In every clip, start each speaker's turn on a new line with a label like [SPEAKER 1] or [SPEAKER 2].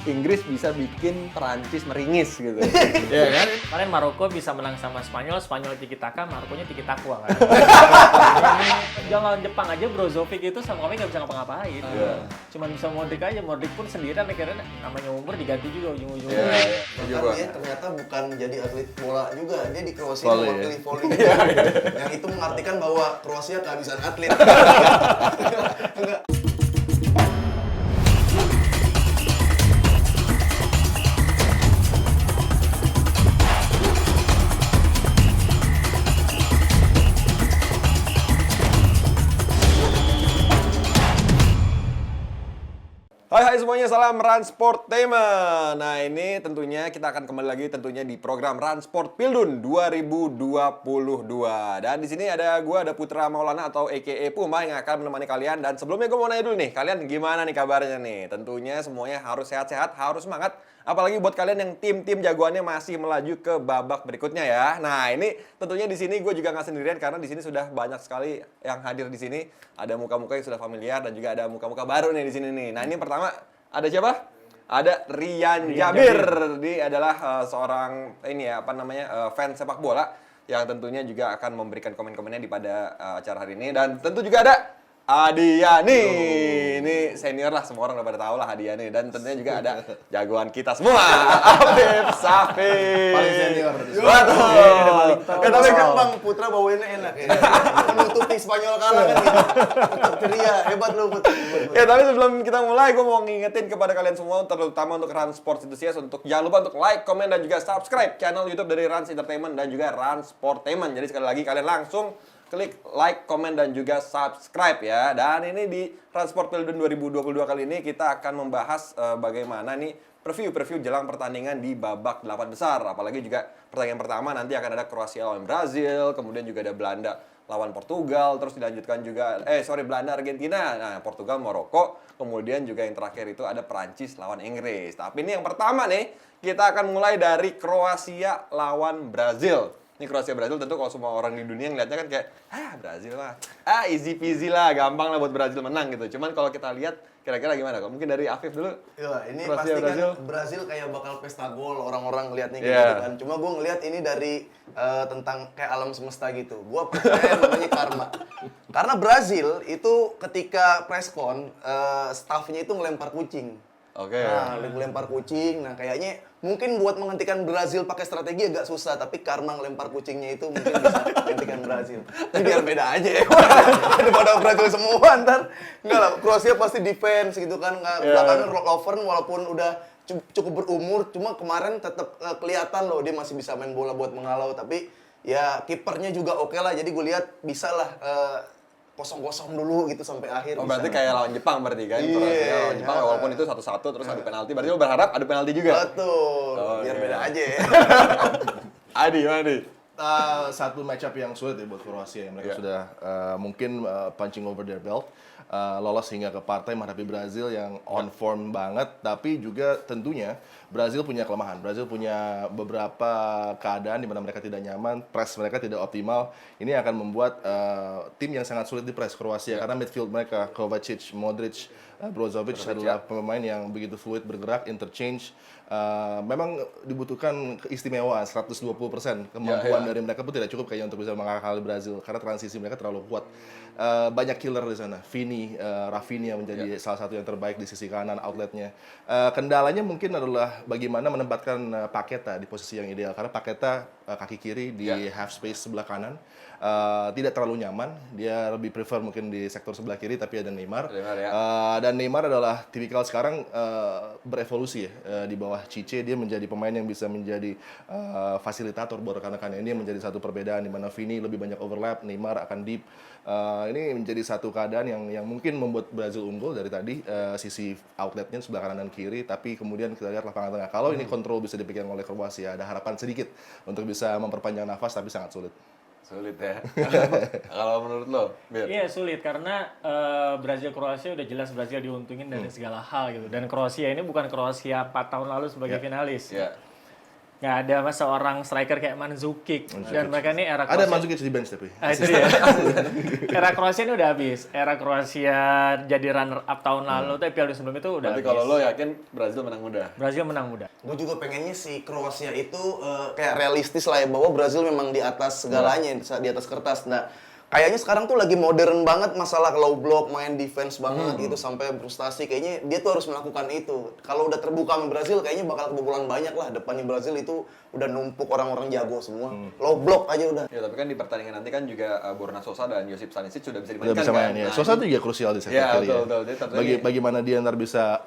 [SPEAKER 1] Inggris bisa bikin Perancis meringis gitu. Iya kan?
[SPEAKER 2] Kemarin Maroko bisa menang sama Spanyol, Spanyol tiki taka, Marokonya tiki takwa kan. Jangan Jepang aja Brozovic itu sama kami nggak bisa ngapa-ngapain. Cuman bisa Modric aja, Modric pun sendirian akhirnya namanya umur diganti juga ujung-ujungnya.
[SPEAKER 3] Bahkan dia ternyata bukan jadi atlet bola juga, dia di Kroasia
[SPEAKER 1] Volley,
[SPEAKER 3] mewakili volley. Yang itu mengartikan bahwa Kroasia kehabisan atlet. Enggak.
[SPEAKER 1] Hai semuanya, salam Ransportainment. Nah ini tentunya kita akan kembali lagi tentunya di program Ransport Pildun 2022. Dan di sini ada Putra Maulana atau a.k.a. Puma yang akan menemani kalian. Dan sebelumnya gue mau nanya dulu nih, kalian gimana nih kabarnya nih? Tentunya semuanya harus sehat-sehat, harus semangat. Apalagi buat kalian yang tim-tim jagoannya masih melaju ke babak berikutnya ya. Nah ini tentunya di sini gue juga nggak sendirian karena di sini sudah banyak sekali yang hadir di sini. Ada muka-muka yang sudah familiar dan juga ada muka-muka baru nih di sini nih. Nah ini pertama ada siapa? Ada Rian Jabir. Dia adalah seorang fans sepak bola yang tentunya juga akan memberikan komen-komennya di pada acara hari ini. Dan tentu juga ada Adiani. Ini senior lah, semua orang udah pada tahu lah Adiani. Dan tentunya juga ada jagoan kita semua, Afif Safi.
[SPEAKER 3] Paling senior.
[SPEAKER 1] Betul.
[SPEAKER 3] Tapi kan Bang Putra bawainnya enak ya. Menutupi Spanyol kalah kan gitu. Tetap ceria, hebat lu Putra.
[SPEAKER 1] Ya tapi sebelum kita mulai, gue mau ngingetin kepada kalian semua, terutama untuk Rans Sports Enthusiast, untuk jangan lupa untuk like, komen, dan juga subscribe channel YouTube dari Rans Entertainment dan juga Rans Sportainment. Jadi sekali lagi kalian langsung klik like, komen, dan juga subscribe ya. Dan ini di Transport Pildun 2022 kali ini kita akan membahas bagaimana nih preview jelang pertandingan di babak 8 besar. Apalagi juga pertandingan pertama nanti akan ada Kroasia lawan Brazil, kemudian juga ada Belanda lawan Portugal, terus dilanjutkan juga Belanda Argentina, nah Portugal Maroko, kemudian juga yang terakhir itu ada Perancis lawan Inggris. Tapi ini yang pertama nih, kita akan mulai dari Kroasia lawan Brazil. Ini Kroasia Brazil tentu kalau semua orang di dunia ngeliatnya kan kayak Brazil mah easy peasy lah, gampang lah buat Brazil menang gitu. Cuman kalau kita lihat kira-kira gimana? Mungkin dari Afif dulu.
[SPEAKER 3] Ya, ini
[SPEAKER 1] Kroasia,
[SPEAKER 3] pasti
[SPEAKER 1] Brazil.
[SPEAKER 3] kan Brazil kayak bakal pesta gol, orang-orang ngeliatnya gitu
[SPEAKER 1] Yeah.
[SPEAKER 3] kan. Cuma gue ngeliat ini dari tentang kayak alam semesta gitu. Gue percaya namanya karma. Karena Brazil itu ketika presscon, staffnya itu ngelempar kucing.
[SPEAKER 1] Oke.
[SPEAKER 3] Nah, ngelempar kucing. Nah, kayaknya mungkin buat menghentikan Brazil pakai strategi agak susah, tapi karma ngelempar kucingnya itu mungkin bisa menghentikan Brazil. Ini biar beda aja ya. Daripada Brazil semua ntar. Enggak lah, Kroasia pasti defense gitu kan. Belakangan Lovren walaupun udah cukup berumur, cuma kemarin tetap kelihatan loh dia masih bisa main bola buat menghalau. Tapi ya kipernya juga oke lah. Jadi gue lihat bisa lah kosong-kosong dulu gitu sampai akhir.
[SPEAKER 1] Oh berarti kayak lawan Jepang berarti kan?
[SPEAKER 3] Iya.
[SPEAKER 1] Kroasia lawan Jepang walaupun itu 1-1 terus adu penalti. Berarti lo berharap adu penalti juga?
[SPEAKER 3] Betul.
[SPEAKER 1] Oh,
[SPEAKER 3] Biar
[SPEAKER 1] iya.
[SPEAKER 3] beda aja ya.
[SPEAKER 1] Adi, mana Adi?
[SPEAKER 4] Satu matchup yang sulit ya buat Kroasia. Mereka sudah mungkin punching over their belt. Lolos hingga ke partai menghadapi Brazil yang on form banget. Tapi juga tentunya Brazil punya kelemahan. Brazil punya beberapa keadaan di mana mereka tidak nyaman, press mereka tidak optimal. Ini akan membuat tim yang sangat sulit di press Kroasia. Karena midfield mereka, Kovacic, Modric, Brozovic adalah pemain yang begitu fluid bergerak, interchange. Memang dibutuhkan keistimewaan 120% kemampuan dari mereka pun tidak cukup kayaknya untuk bisa mengakali Brazil karena transisi mereka terlalu kuat. Banyak killer di sana. Vini, Rafinha menjadi salah satu yang terbaik di sisi kanan outletnya. Kendalanya mungkin adalah bagaimana menempatkan Paqueta di posisi yang ideal karena Paqueta kaki kiri di half space sebelah kanan. Tidak terlalu nyaman, dia lebih prefer mungkin di sektor sebelah kiri tapi ada Neymar. Dan Neymar adalah tipikal sekarang berevolusi ya di bawah Cice, dia menjadi pemain yang bisa menjadi fasilitator buat rekan-rekannya. Ini menjadi satu perbedaan di mana Vini lebih banyak overlap, Neymar akan deep. Ini menjadi satu keadaan yang mungkin membuat Brazil unggul dari tadi sisi outletnya sebelah kanan dan kiri, tapi kemudian kita lihat lapangan tengah. Kalau ini kontrol bisa dipegang oleh Kroasia, ada harapan sedikit untuk bisa memperpanjang nafas tapi sangat sulit.
[SPEAKER 1] Sulit ya. Kalau menurut lo, Bir?
[SPEAKER 2] Iya sulit karena Brazil Kroasia udah jelas Brazil diuntungin dari segala hal gitu. Dan Kroasia ini bukan Kroasia 4 tahun lalu sebagai finalis.
[SPEAKER 1] Iya.
[SPEAKER 2] Nggak ada seorang striker kayak Mandzukic. Dan mereka ini era
[SPEAKER 4] Ada
[SPEAKER 2] Kroasia.
[SPEAKER 4] Mandzukic di bench tapi.
[SPEAKER 2] Itu dia. Era Kroasia ini udah habis. Era Kroasia jadi runner up tahun lalu, tapi Piala Dunia sebelum itu udah
[SPEAKER 1] Tapi
[SPEAKER 2] habis.
[SPEAKER 1] kalau lo yakin Brazil menang mudah.
[SPEAKER 2] Brazil menang mudah.
[SPEAKER 3] Gue juga pengennya si Kroasia itu kayak realistis lah ya, bahwa Brazil memang di atas segalanya, di atas kertas. Nah, kayaknya sekarang tuh lagi modern banget masalah low block, main defense banget gitu sampai frustasi. Kayaknya dia tuh harus melakukan itu. Kalau udah terbuka sama Brazil, kayaknya bakal kebobolan banyak lah. Depannya Brazil itu udah numpuk orang-orang jago semua. Low block aja udah.
[SPEAKER 1] Ya tapi kan di pertandingan nanti kan juga Borna Sosa dan Josip Stanisic sudah bisa
[SPEAKER 4] Udah
[SPEAKER 1] dimainkan
[SPEAKER 4] bisa main
[SPEAKER 1] kan.
[SPEAKER 4] ya.
[SPEAKER 1] Nah,
[SPEAKER 4] Sosa itu juga krusial di set
[SPEAKER 1] Iya,
[SPEAKER 4] kiri ya.
[SPEAKER 1] betul. Jadi tentunya
[SPEAKER 4] Bagaimana dia ntar bisa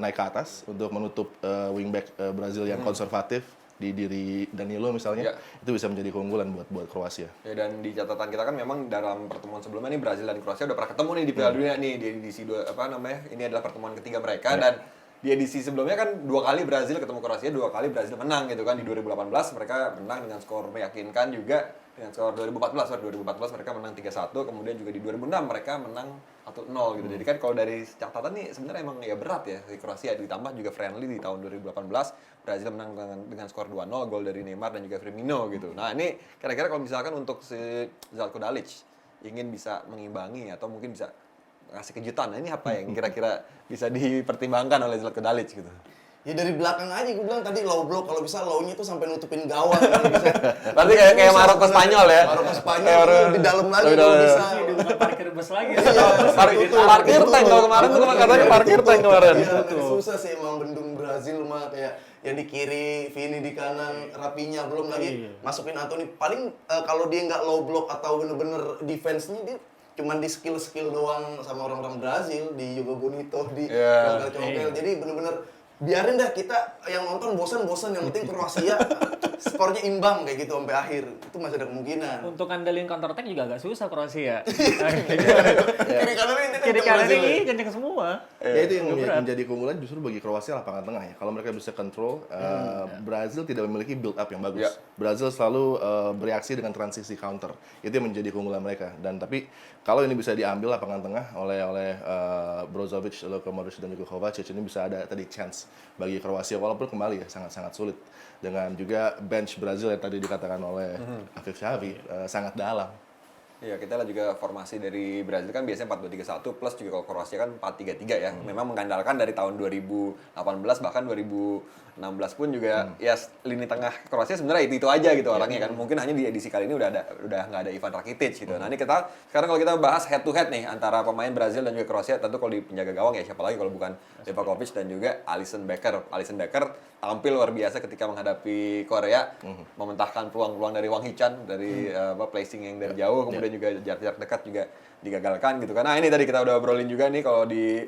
[SPEAKER 4] naik ke atas untuk menutup wingback Brazil yang konservatif di diri Danilo misalnya,
[SPEAKER 1] Ya.
[SPEAKER 4] itu bisa menjadi keunggulan buat Kroasia.
[SPEAKER 1] Ya, dan di catatan kita kan memang dalam pertemuan sebelumnya nih Brazil dan Kroasia udah pernah ketemu nih di Piala Dunia nih di edisi ini adalah pertemuan ketiga mereka dan di edisi sebelumnya kan 2 kali Brazil ketemu Kroasia, 2 kali Brazil menang gitu kan. Di 2018 mereka menang dengan skor meyakinkan juga dengan skor 2014 mereka menang 3-1, kemudian juga di 2006 mereka menang 1-0 gitu. Jadi kan kalau dari catatan nih sebenarnya emang ya berat ya si Kroasia, ditambah juga friendly di tahun 2018 Brazil menang dengan skor 2-0, gol dari Neymar dan juga Firmino gitu. Nah, ini kira-kira kalau misalkan untuk si Zlatko Dalic ingin bisa mengimbangi atau mungkin bisa ngasih kejutan, nah ini apa yang kira-kira bisa dipertimbangkan oleh Zlatko Dalic gitu?
[SPEAKER 3] Ya dari belakang aja gue bilang tadi low block, kalau bisa low-nya tuh sampai nutupin gawang kalau bisa.
[SPEAKER 1] Berarti kayak Maroko Spanyol ya.
[SPEAKER 3] Maroko Spanyol lebih dalam lagi kalau bisa.
[SPEAKER 2] Udah bukan parkir bus lagi.
[SPEAKER 1] Parkir tank kalau kemarin tuh katanya parkir tank kemarin.
[SPEAKER 3] Iya, susah sih emang bendung Brazil mah, kayak yang di kiri, Vini di kanan, Rapinya belum lagi masukin Anthony. Paling kalau dia nggak low block atau bener-bener defense-nya dia cuman di skill-skill doang sama orang-orang Brazil, di Hugo Bonito, di Congkel. Jadi bener-bener biarin dah kita yang nonton bosan-bosan, yang penting Kroasia skornya imbang kayak gitu sampai akhir. Itu masih ada kemungkinan.
[SPEAKER 2] Untuk ngandelin counter attack juga agak susah Kroasia.
[SPEAKER 3] Kiri kanan ini
[SPEAKER 2] Kiri kanan ini kenceng semua.
[SPEAKER 4] Ya itu yang menjadi keunggulan justru bagi Kroasia lapangan tengah ya. Kalau mereka bisa control, Brazil tidak memiliki build up yang bagus.
[SPEAKER 1] Ya.
[SPEAKER 4] Brazil selalu bereaksi dengan transisi counter. Itu yang menjadi keunggulan mereka. Dan tapi kalau ini bisa diambil lapangan tengah oleh Brozovic, Luka Modric dan juga Kovacic, ini bisa ada tadi chance bagi Kroasia, walaupun kembali ya sangat-sangat sulit. Dengan juga bench Brazil yang tadi dikatakan oleh Afif Xavi sangat dalam.
[SPEAKER 1] Iya, kita lihat juga formasi dari Brazil kan biasanya 4-2-3-1 plus juga kalau Kroasia kan 4-3-3 ya. Memang mengandalkan dari tahun 2018 bahkan 2016 pun juga ya lini tengah Kroasia sebenarnya itu aja gitu orangnya kan. Mungkin hanya di edisi kali ini udah nggak ada Ivan Rakitic gitu. Nah, ini sekarang kalau kita bahas head to head nih antara pemain Brazil dan juga Kroasia, tentu kalau di penjaga gawang ya siapa lagi kalau bukan Livakovic dan juga Alisson Becker. Alisson Becker tampil luar biasa ketika menghadapi Korea, mementahkan peluang-peluang dari Wang Hee-chan dari placing yang dari jauh, kemudian juga jarak dekat juga digagalkan gitu kan. Nah, ini tadi kita udah obrolin juga nih kalau di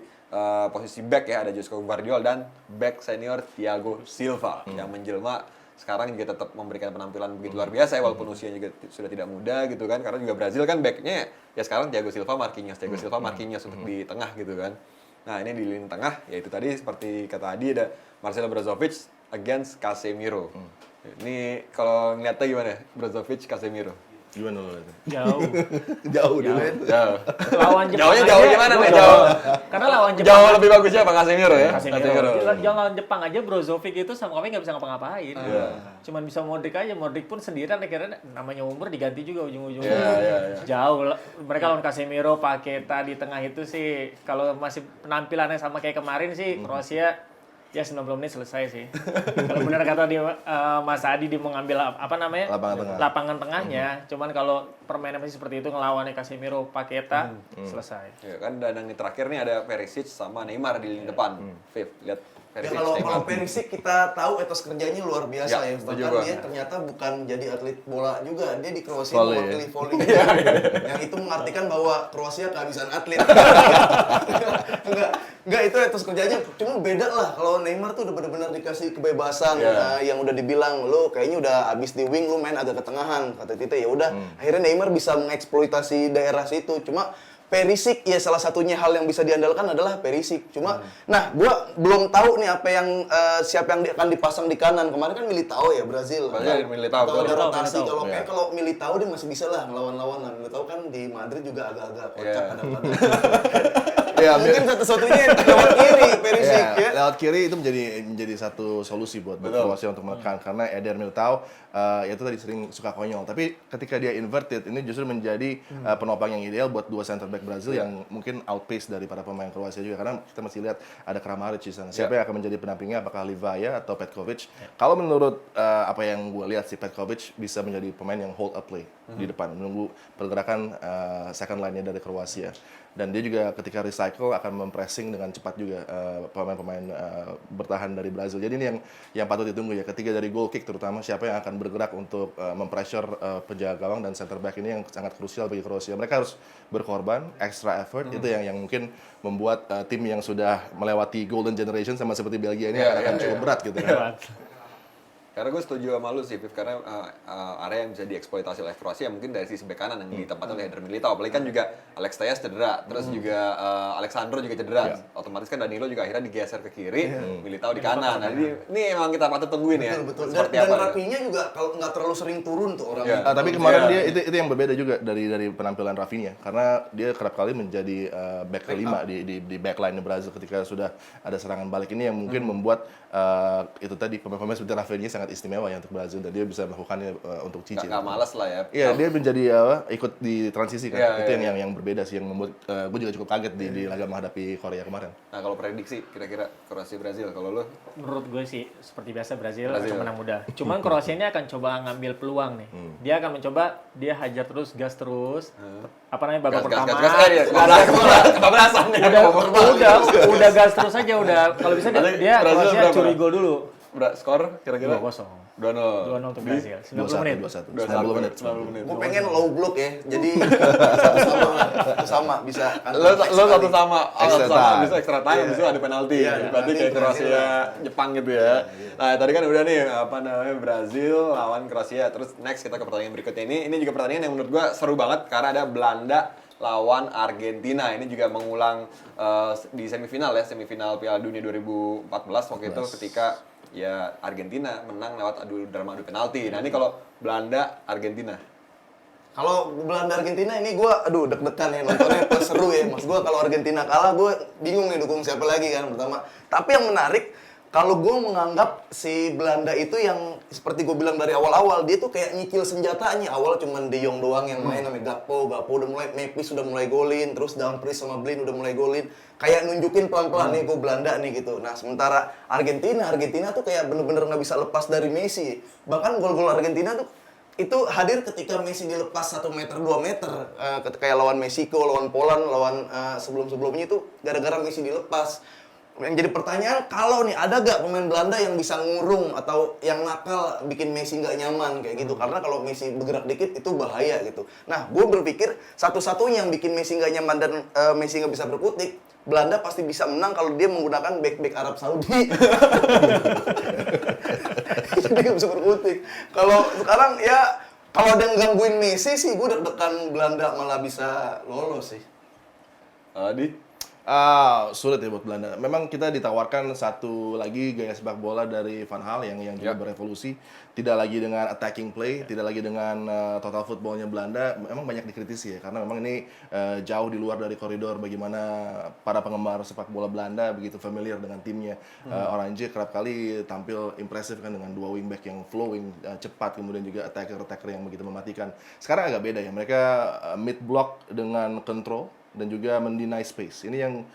[SPEAKER 1] posisi back ya ada Josko Gvardiol dan back senior Thiago Silva yang menjelma sekarang juga tetap memberikan penampilan begitu luar biasa ya, walaupun usianya juga sudah tidak muda gitu kan, karena juga Brazil kan backnya ya sekarang Thiago Silva Marquinhos untuk di tengah gitu kan. Nah, ini di lini tengah ya itu tadi seperti kata Adi ada Marcelo Brozovic against Casemiro. Ini kalau ngeliatnya gimana Brozovic Casemiro?
[SPEAKER 4] Gimana lo lihatnya?
[SPEAKER 2] Jauh.
[SPEAKER 4] Jauh dulu ya.
[SPEAKER 1] Jauh.
[SPEAKER 2] Lawan Jepang
[SPEAKER 1] Jauhnya
[SPEAKER 2] aja,
[SPEAKER 1] jauh gimana nih jauh?
[SPEAKER 2] Karena lawan Jepang
[SPEAKER 1] Jauh lebih bagus siapa Casemiro ya?
[SPEAKER 2] Casemiro. Jangan lawan Jepang aja Brozovic itu sama kami nggak bisa ngapa-ngapain. Cuman bisa Modric aja. Modric pun sendirian akhirnya namanya umur diganti juga ujung-ujungnya. Jauh. Mereka lawan Casemiro, Paqueta di tengah itu sih kalau masih penampilannya sama kayak kemarin sih Kroasia ya 90 menit selesai sih. Kalau benar kata Mas Adi dia mau ngambil lapangan tengahnya. Cuman kalau permainan masih seperti itu ngelawannya Casemiro, Paqueta selesai.
[SPEAKER 1] Ya kan, dan yang terakhir nih ada Perisic sama Neymar di lini depan. Viv, lihat
[SPEAKER 3] Ya
[SPEAKER 1] Perisic.
[SPEAKER 3] kalau Perisic kita tahu etos kerjanya luar biasa
[SPEAKER 1] Ya,
[SPEAKER 3] ya.
[SPEAKER 1] setuju
[SPEAKER 3] Bahkan
[SPEAKER 1] gua.
[SPEAKER 3] dia ternyata bukan jadi atlet bola juga. Dia di Kroasia
[SPEAKER 4] Volley,
[SPEAKER 3] mewakili volley. Yang itu mengartikan bahwa Kroasia kehabisan atlet. Enggak itu etos kerjanya. Cuma beda lah kalau Neymar tuh udah benar-benar dikasih kebebasan yang udah dibilang lu kayaknya udah abis di wing, lu main agak ketengahan. Kata Tite ya udah. Akhirnya Neymar bisa mengeksploitasi daerah situ. Cuma Perisic ya salah satunya hal yang bisa diandalkan adalah Perisic. Cuma nah gua belum tahu nih apa yang siapa yang akan dipasang di kanan. Kemarin kan Militao ya Brazil.
[SPEAKER 1] Militao,
[SPEAKER 3] Kalau ada
[SPEAKER 1] betul.
[SPEAKER 3] rotasi
[SPEAKER 2] Militao.
[SPEAKER 3] kalau Militao dia masih bisa lah ngelawan-lawan lah. Militao kan di Madrid juga agak-agak kocak kadang-kadang.
[SPEAKER 4] Ya,
[SPEAKER 3] Mungkin satu-satunya lewat kiri Perisic ya.
[SPEAKER 4] lewat kiri itu menjadi satu solusi buat Kroasia untuk menekan karena Eder Militao itu tadi sering suka konyol. Tapi ketika dia inverted ini justru menjadi penopang yang ideal buat dua center back Brazil yang mungkin outpace daripada pemain Kroasia juga karena kita masih lihat ada Kramaric di sana. Siapa yang akan menjadi pendampingnya apakah Livaja atau Petkovic? Kalau menurut apa yang gue lihat si Petkovic bisa menjadi pemain yang hold up play di depan menunggu pergerakan second line-nya dari Kroasia. Dan dia juga ketika recycle akan mempressing dengan cepat juga pemain-pemain bertahan dari Brazil. Jadi ini yang patut ditunggu ya. Ketika dari goal kick terutama siapa yang akan bergerak untuk mempressure penjaga gawang dan center back ini yang sangat krusial bagi Kroasia. Mereka harus berkorban, extra effort. Itu yang mungkin membuat tim yang sudah melewati golden generation sama seperti Belgia ini akan cukup berat gitu kan.
[SPEAKER 1] Karena gue setuju sama lu sih, Viv, karena area yang bisa dieksploitasi oleh Kroasia mungkin dari sisi bek kanan yang ditempatkan oleh Eder Militao. Apalagi kan juga Alex Telles cedera, terus juga Alexandro juga cedera. Otomatis kan Danilo juga akhirnya digeser ke kiri, Militao di kanan. Nah, ini emang kita patut tungguin ya.
[SPEAKER 3] Betul.
[SPEAKER 1] Seperti
[SPEAKER 3] Dan
[SPEAKER 1] apa.
[SPEAKER 3] Rafinha juga kalau nggak terlalu sering turun tuh orangnya.
[SPEAKER 4] Tapi kemarin dia itu yang berbeda juga dari penampilan Rafinha karena dia kerap kali menjadi back kelima di backline Brazil ketika sudah ada serangan balik ini yang mungkin membuat itu tadi pemain-pemain seperti Rafinha sangat istimewa ya untuk Brazil dan dia bisa melakukannya untuk cicil.
[SPEAKER 1] Nggak malas lah ya.
[SPEAKER 4] Iya, dia menjadi ikut di transisi kan. Itu yang berbeda sih yang membuat gue juga cukup kaget di laga menghadapi Korea kemarin.
[SPEAKER 1] Nah, kalau prediksi kira-kira Kroasia Brazil kalau lu
[SPEAKER 2] Menurut gue sih seperti biasa Brazil akan menang mudah. Cuman Kroasia ini akan coba ngambil peluang nih. Dia akan mencoba dia hajar terus, gas terus. Apa namanya babak pertama?
[SPEAKER 1] kebablasan nih.
[SPEAKER 2] Udah gas terus aja udah. Kalau bisa dia
[SPEAKER 1] Brazil
[SPEAKER 2] Kroasia
[SPEAKER 1] berapa?
[SPEAKER 2] curi gol dulu.
[SPEAKER 1] Skor kira-kira
[SPEAKER 2] 2-0.
[SPEAKER 1] 2-0.
[SPEAKER 2] 2-0 untuk Brazil. 90 menit.
[SPEAKER 4] 90 menit.
[SPEAKER 1] 90 menit.
[SPEAKER 3] Gue pengen low block ya, jadi satu sama bisa.
[SPEAKER 1] Lo satu sama,
[SPEAKER 4] Extra time.
[SPEAKER 1] bisa extra time, bisa ada penalti. Berarti kayak Kroasia, Jepang gitu ya. Nah, tadi kan udah nih apa namanya Brazil lawan Kroasia. Terus next kita ke pertandingan berikutnya ini juga pertandingan yang menurut gua seru banget karena ada Belanda lawan Argentina. Ini juga mengulang di semifinal Piala Dunia 2014 waktu itu ketika ya Argentina menang lewat adu penalti. Nah, ini kalau Belanda Argentina.
[SPEAKER 3] Kalau Belanda Argentina ini gue deg-degan ya nontonnya pas seru ya. Mas gue kalau Argentina kalah gue bingung nih dukung siapa lagi kan pertama. Tapi yang menarik kalau gue menganggap si Belanda itu yang seperti gue bilang dari awal-awal dia tuh kayak nyicil senjatanya. Awal cuma De Jong doang yang main namanya Gakpo udah mulai, Memphis udah mulai golin, terus Dumfries sama Blind udah mulai golin. Kayak nunjukin pelan-pelan nih gue Belanda nih gitu. Nah sementara Argentina tuh kayak bener-bener nggak bisa lepas dari Messi. Bahkan gol-gol Argentina tuh itu hadir ketika Messi dilepas 1 meter 2 meter kayak lawan Meksiko, lawan Poland, lawan sebelum-sebelumnya itu gara-gara Messi dilepas. Yang jadi pertanyaan, kalau nih ada gak pemain Belanda yang bisa ngurung atau yang nakal bikin Messi nggak nyaman kayak gitu? Karena kalau Messi bergerak dikit itu bahaya gitu. Nah, gue berpikir satu-satunya yang bikin Messi nggak nyaman dan Messi nggak bisa berkutik, Belanda pasti bisa menang kalau dia menggunakan back Arab Saudi. Dia nggak bisa berkutik. Kalau sekarang ya kalau ada yang gangguin Messi sih, gue deg-degan Belanda malah bisa lolos sih.
[SPEAKER 1] Di
[SPEAKER 4] Sulit ya buat Belanda. Memang kita ditawarkan satu lagi gaya sepak bola dari Van Gaal yang juga berevolusi. Tidak lagi dengan attacking play, tidak lagi dengan total footballnya Belanda. Memang banyak dikritisi ya, karena memang ini jauh di luar dari koridor bagaimana para penggemar sepak bola Belanda begitu familiar dengan timnya. Oranje kerap kali tampil impresif kan dengan dua wingback yang flowing, cepat, kemudian juga attacker yang begitu mematikan. Sekarang agak beda ya, mereka mid block dengan control dan juga mendeny space. Ini yang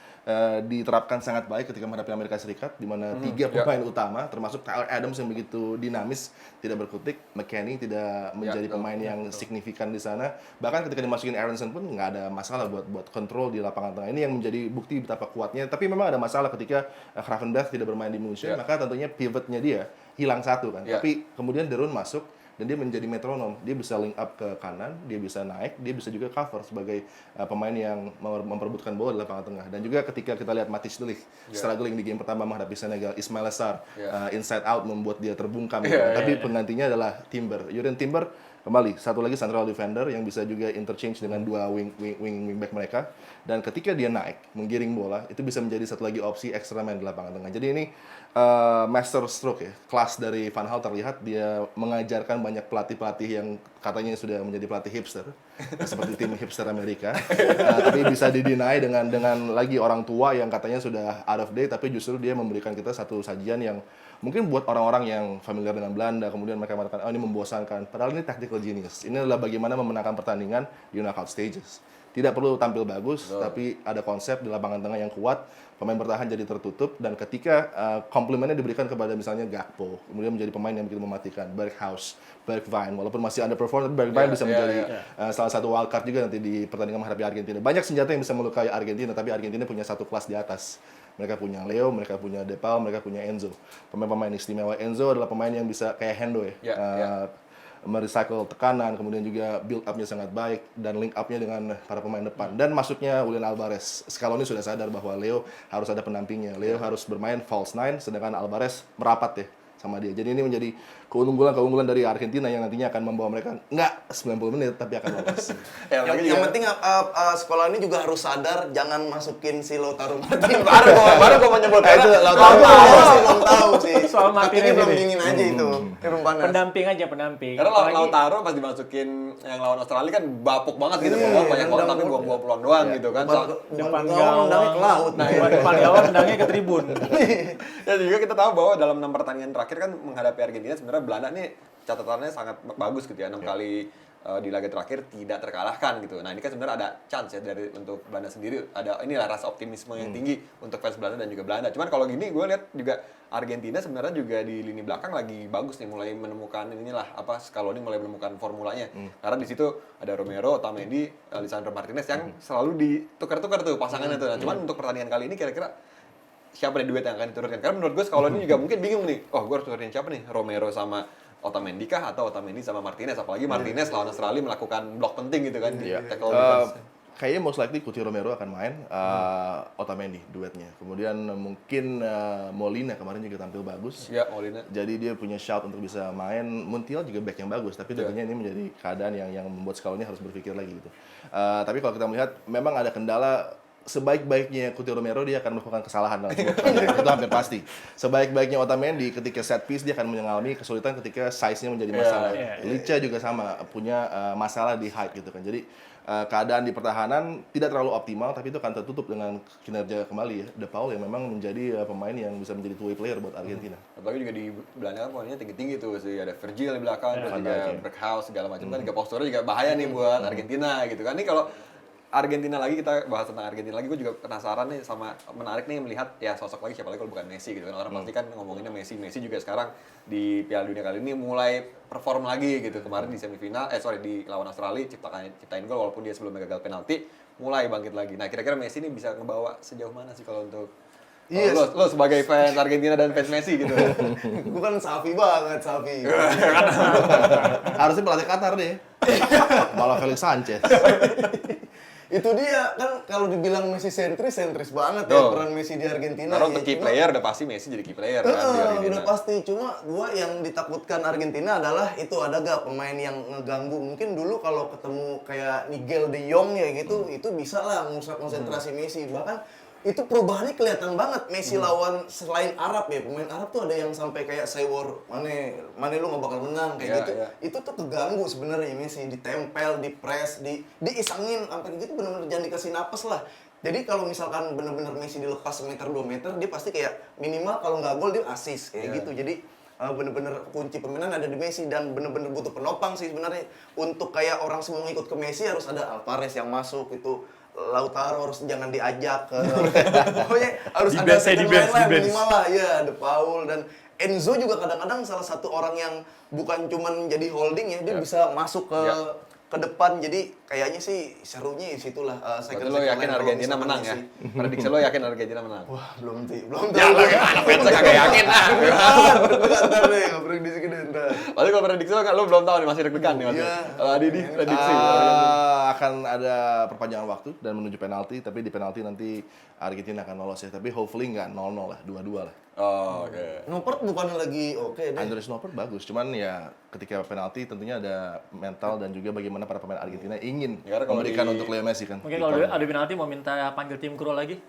[SPEAKER 4] diterapkan sangat baik ketika menghadapi Amerika Serikat, di mana 3 pemain utama, termasuk Tyler Adams yang begitu dinamis, tidak berkutik, McKennie tidak menjadi pemain yang signifikan di sana. Bahkan ketika dimasukin Aronson pun nggak ada masalah buat kontrol di lapangan tengah. Ini yang menjadi bukti betapa kuatnya. Tapi memang ada masalah ketika Gravenberch tidak bermain di Munchen, maka tentunya pivotnya dia hilang satu kan. Tapi kemudian Derun masuk, dan dia menjadi metronom. Dia bisa link up ke kanan, dia bisa naik, dia bisa juga cover sebagai pemain yang memperebutkan bola di lapangan tengah. Dan juga ketika kita lihat Matthijs de Ligt struggling di game pertama menghadapi Senegal, Ismail Sarr inside out membuat dia terbungkam. Tapi penggantinya adalah Timber. Jurrien Timber kembali satu lagi central defender yang bisa juga interchange dengan dua wingback mereka. Dan ketika dia naik menggiring bola, itu bisa menjadi satu lagi opsi extra man di lapangan tengah. Jadi ini master stroke ya, kelas dari Van Gaal terlihat. Dia mengajarkan banyak pelatih-pelatih yang katanya sudah menjadi pelatih hipster, seperti tim hipster Amerika. Tapi bisa didinai dengan lagi orang tua yang katanya sudah out of date, tapi justru dia memberikan kita satu sajian yang mungkin buat orang-orang yang familiar dengan Belanda, kemudian mereka mengatakan, oh ini membosankan. Padahal ini tactical genius. Ini adalah bagaimana memenangkan pertandingan di knockout stages. Tidak perlu tampil bagus, tapi ada konsep di lapangan tengah yang kuat, pemain bertahan jadi tertutup, dan ketika komplimennya diberikan kepada misalnya Gakpo, kemudian menjadi pemain yang begitu mematikan, Berghaus, Bergwijn, walaupun masih underperform, tapi Bergwijn bisa menjadi salah satu wildcard juga nanti di pertandingan menghadapi Argentina. Banyak senjata yang bisa melukai Argentina, tapi Argentina punya satu kelas di atas. Mereka punya Leo, mereka punya De Paul, mereka punya Enzo. Pemain-pemain istimewa. Enzo adalah pemain yang bisa kayak Hendo ya. Merecycle tekanan, kemudian juga build up-nya sangat baik, dan link up-nya dengan para pemain depan. Dan masuknya Julian Alvarez. Scaloni sudah sadar bahwa Leo harus ada pendampingnya. Leo harus bermain false nine, sedangkan Alvarez merapat ya sama dia. Jadi ini menjadi keunggulan dari Argentina yang nantinya akan membawa mereka nggak 90 menit tapi akan lolos.
[SPEAKER 3] Yang penting sekolah ini juga harus sadar jangan masukin si Lautaro Martinez.
[SPEAKER 1] baru gue mau nyebut
[SPEAKER 3] Itu Lautaro belum tahu sih.
[SPEAKER 2] Soal Martinez
[SPEAKER 3] belum
[SPEAKER 2] ini.
[SPEAKER 3] dingin aja itu. Irung panas.
[SPEAKER 2] Pendamping.
[SPEAKER 1] Karena
[SPEAKER 2] Apalagi-
[SPEAKER 1] Lautaro pas dimasukin yang lawan Australia kan bapuk banget gitu,
[SPEAKER 3] Iya,
[SPEAKER 1] peluang banyak banget
[SPEAKER 3] nendang
[SPEAKER 1] tapi
[SPEAKER 3] mulu.
[SPEAKER 1] buang-buang peluang doang gitu kan.
[SPEAKER 2] depan
[SPEAKER 3] gawang nendangnya ke laut.
[SPEAKER 2] Nah, depan gawang nendangnya ke tribun.
[SPEAKER 1] Ya juga kita tahu bahwa dalam 6 pertandingan terakhir kan menghadapi Argentina sebenarnya Belanda nih catatannya sangat bagus gitu ya, 6 kali di laga terakhir tidak terkalahkan gitu. Nah ini kan sebenarnya ada chance ya dari untuk Belanda sendiri, ada inilah rasa optimisme yang tinggi untuk fans Belanda dan juga Belanda. Cuman kalau gini gue lihat juga Argentina sebenarnya juga di lini belakang lagi bagus nih, mulai menemukan inilah apa Scaloni mulai menemukan formulanya. Karena di situ ada Romero, Otamendi, Lisandro Martinez yang selalu ditukar-tukar tuh pasangannya tuh. Nah, cuman untuk pertandingan kali ini kira-kira siapa nih duet yang akan diturunkan? Karena menurut gue Scaloni juga mungkin bingung nih. Oh, gue harus turunin siapa nih? Romero sama Otamendi kah atau Otamendi sama Martinez? Apalagi Martinez lawan Australia melakukan blok penting gitu kan di tackle defense.
[SPEAKER 4] Kayaknya most likely Coutinho Romero akan main, Otamendi duetnya. Kemudian mungkin Molina kemarin juga tampil bagus.
[SPEAKER 1] Ya, Molina.
[SPEAKER 4] Jadi dia punya shout untuk bisa main. Montiel juga back yang bagus, tapi tentunya ini menjadi keadaan yang membuat Scaloni harus berpikir lagi gitu. Tapi kalau kita melihat memang ada kendala. Sebaik-baiknya Coutinho Romero dia akan melakukan kesalahan dalam sebuah pertandingan, itu hampir pasti. Sebaik-baiknya Otamendi ketika set piece dia akan mengalami kesulitan ketika size-nya menjadi masalah. Licha juga sama, punya masalah di height gitu kan. Jadi keadaan di pertahanan tidak terlalu optimal, tapi itu akan tertutup dengan kinerja kembali ya De Paul yang memang menjadi pemain yang bisa menjadi two-way player buat Argentina.
[SPEAKER 1] Apalagi juga di Belanda kan poinnya tinggi-tinggi tuh sih, ada Virgil di belakang, terus juga Berghaus segala macam kan, juga posturnya juga bahaya nih buat Argentina gitu kan. Ini kalau Argentina lagi, kita bahas tentang Argentina lagi, gue juga penasaran nih sama menarik nih melihat ya sosok lagi siapa lagi kalau bukan Messi gitu kan. Orang pasti kan ngomonginnya Messi juga sekarang di Piala Dunia kali ini mulai perform lagi gitu. Kemarin di semifinal, di lawan Australia ciptain gol walaupun dia sebelumnya gagal penalti, mulai bangkit lagi. Nah kira-kira Messi ini bisa ngebawa sejauh mana sih kalau untuk lo sebagai fans Argentina dan fans Messi gitu?
[SPEAKER 3] Gue kan Safi banget, Safi.
[SPEAKER 4] Harusnya pelatih Qatar deh. Malah Felix Sanchez.
[SPEAKER 3] Itu dia kan kalau dibilang Messi sentris banget ya peran Messi di Argentina.
[SPEAKER 1] Karena untuk key player udah pasti Messi jadi key player kan di Argentina.
[SPEAKER 3] Udah pasti, cuma gua yang ditakutkan Argentina adalah itu ada gak pemain yang ngeganggu. Mungkin dulu kalau ketemu kayak Nigel de Jong ya gitu, itu bisa lah merusak konsentrasi Messi. Bahkan itu perubahannya kelihatan banget Messi lawan selain Arab ya, pemain Arab tuh ada yang sampai kayak say war, mana lu nggak bakal menang kayak gitu. Itu tuh keganggu sebenarnya Messi, ditempel, dipres, diisangin sampai gitu, benar-benar jangan dikasih napas lah. Jadi kalau misalkan benar-benar Messi dilepas semeter 2 meter, dia pasti kayak minimal kalau nggak gol dia assist kayak gitu. Jadi bener-bener kunci permainan ada di Messi dan bener-bener butuh penopang sih sebenarnya. Untuk kayak orang semua ngikut ke Messi harus ada Alvarez yang masuk itu. Lautaro harus jangan diajak ke pokoknya harus
[SPEAKER 2] Di
[SPEAKER 3] ada
[SPEAKER 2] bench,
[SPEAKER 3] second
[SPEAKER 2] di bench,
[SPEAKER 3] line lah
[SPEAKER 2] di bench.
[SPEAKER 3] minimal lah ya, De Paul dan Enzo juga kadang-kadang salah satu orang yang bukan cuman jadi holding ya, dia bisa masuk ke depan. Jadi kayaknya sih serunya di situlah
[SPEAKER 1] Berarti lo yakin Argentina menang ya? Prediksi lo yakin Argentina menang?
[SPEAKER 3] Wah, belum tahu.
[SPEAKER 1] Ya lo anak fans kagak yakin lah.
[SPEAKER 3] Bentar deh, prediksi gede ntar.
[SPEAKER 1] Berarti kalau prediksi lo belum tahu nih, masih deg-degan nih Mas.
[SPEAKER 3] Iya.
[SPEAKER 1] Adi prediksi.
[SPEAKER 4] Akan ada perpanjangan waktu dan menuju penalti, tapi di penalti nanti Argentina akan lolos ya. Tapi hopefully nggak 0-0 lah, 2-2 lah.
[SPEAKER 1] Oh, oke.
[SPEAKER 3] Noppert bukan lagi oke deh.
[SPEAKER 4] Andres Noppert bagus, cuman ya ketika penalti tentunya ada mental dan juga bagaimana para pemain Argentina ingin
[SPEAKER 1] Ya, karena kalau
[SPEAKER 4] memberikan
[SPEAKER 1] di-
[SPEAKER 4] untuk Leo Messi kan.
[SPEAKER 2] Mungkin kalau ada penalti mau minta panggil tim kru lagi.